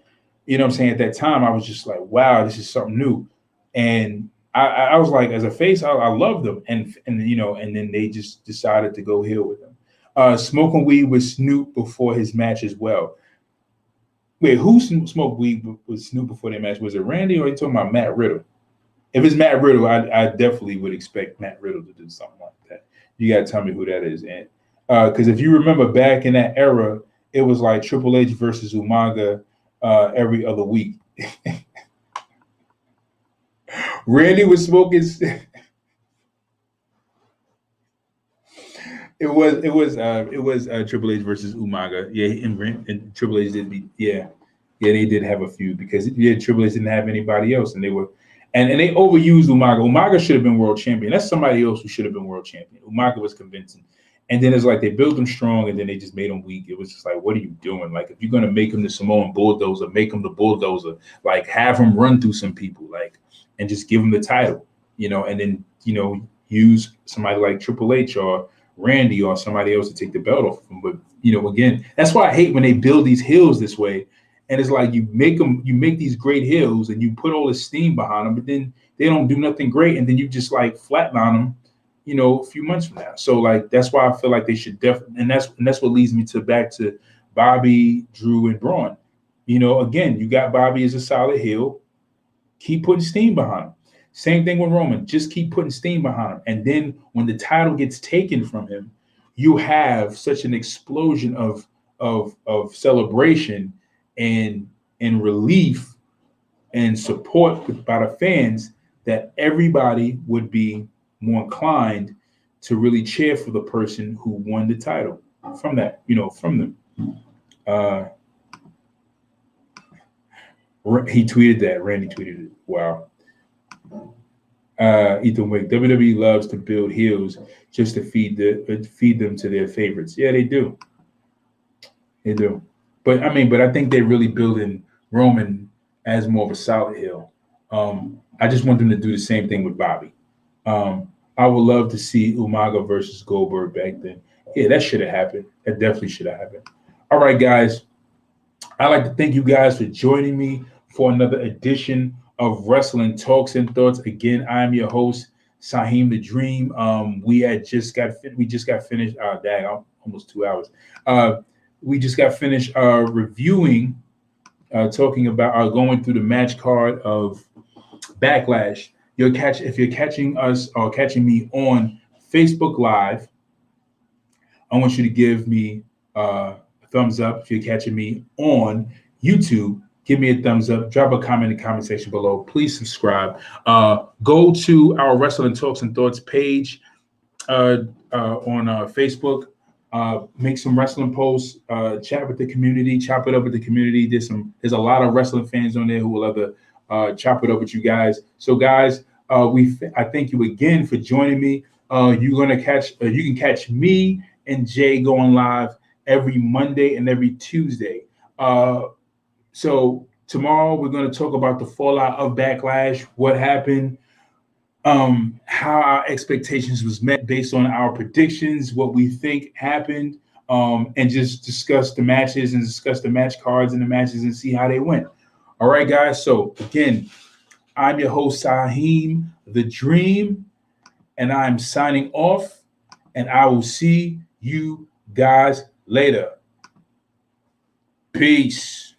you know what I'm saying, at that time, I was just like, wow, this is something new. And I was like, as a face, I loved them. And you know, and then they just decided to go heel with him. Smoking weed with Snoop before his match as well. Wait, who smoked weed with Snoop before their match? Was it Randy, or are you talking about Matt Riddle? If it's Matt Riddle, I definitely would expect Matt Riddle to do something like that. You got to tell me who that is. And because if you remember back in that era, it was like Triple H versus Umaga every other week. Randy was smoking. It was Triple H versus Umaga. Yeah, and Triple H did be they did have a feud, because Triple H didn't have anybody else, and they were and they overused Umaga. Umaga should have been world champion. That's somebody else who should have been world champion. Umaga was convincing. And then it's like they built him strong, and then they just made him weak. It was just like, what are you doing? Like, if you're gonna make him the Samoan bulldozer, make him the bulldozer. Like, have him run through some people, like, and just give him the title, you know. And then, you know, use somebody like Triple H or Randy or somebody else to take the belt off of him. But, you know, again, that's why I hate when they build these heels this way. And it's like you make these great heels and you put all this steam behind them, but then they don't do nothing great, and then you just like flatline them, you know, a few months from now. So like that's why I feel like they should definitely, and that's what leads me back to Bobby, Drew, and Braun. You know, again, you got Bobby as a solid heel. Keep putting steam behind him. Same thing with Roman. Just keep putting steam behind him. And then when the title gets taken from him, you have such an explosion of celebration and relief and support by the fans that everybody would be more inclined to really cheer for the person who won the title from that, you know, from them. He tweeted that. Randy tweeted it. Wow. Ethan Wick. WWE loves to build heels just to feed them to their favorites. Yeah, they do. They do. But I think they're really building Roman as more of a solid heel. I just want them to do the same thing with Bobby. I would love to see Umaga versus Goldberg back then. Yeah, that should have happened. That definitely should have happened. All right, guys. I'd like to thank you guys for joining me for another edition of Wrestling Talks and Thoughts. Again, I'm your host, Saheem the Dream. We just got finished. Almost 2 hours. We just got finished reviewing, talking about going through the match card of Backlash. If you're catching us or catching me on Facebook Live, I want you to give me a thumbs up. If you're catching me on YouTube, give me a thumbs up. Drop a comment in the comment section below. Please subscribe. Go to our Wrestling Talks and Thoughts page on Facebook. Make some wrestling posts. Chat with the community. Chop it up with the community. There's a lot of wrestling fans on there who will love to chop it up with you guys. So, guys, I thank you again for joining me. You can catch me and Jay going live every Monday and every Tuesday. So tomorrow we're going to talk about the fallout of Backlash, what happened, how our expectations was met based on our predictions, what we think happened, and just discuss the matches and discuss the match cards and the matches and see how they went. All right, guys. So again, I'm your host, Saheem the Dream, and I'm signing off, and I will see you guys later. Peace.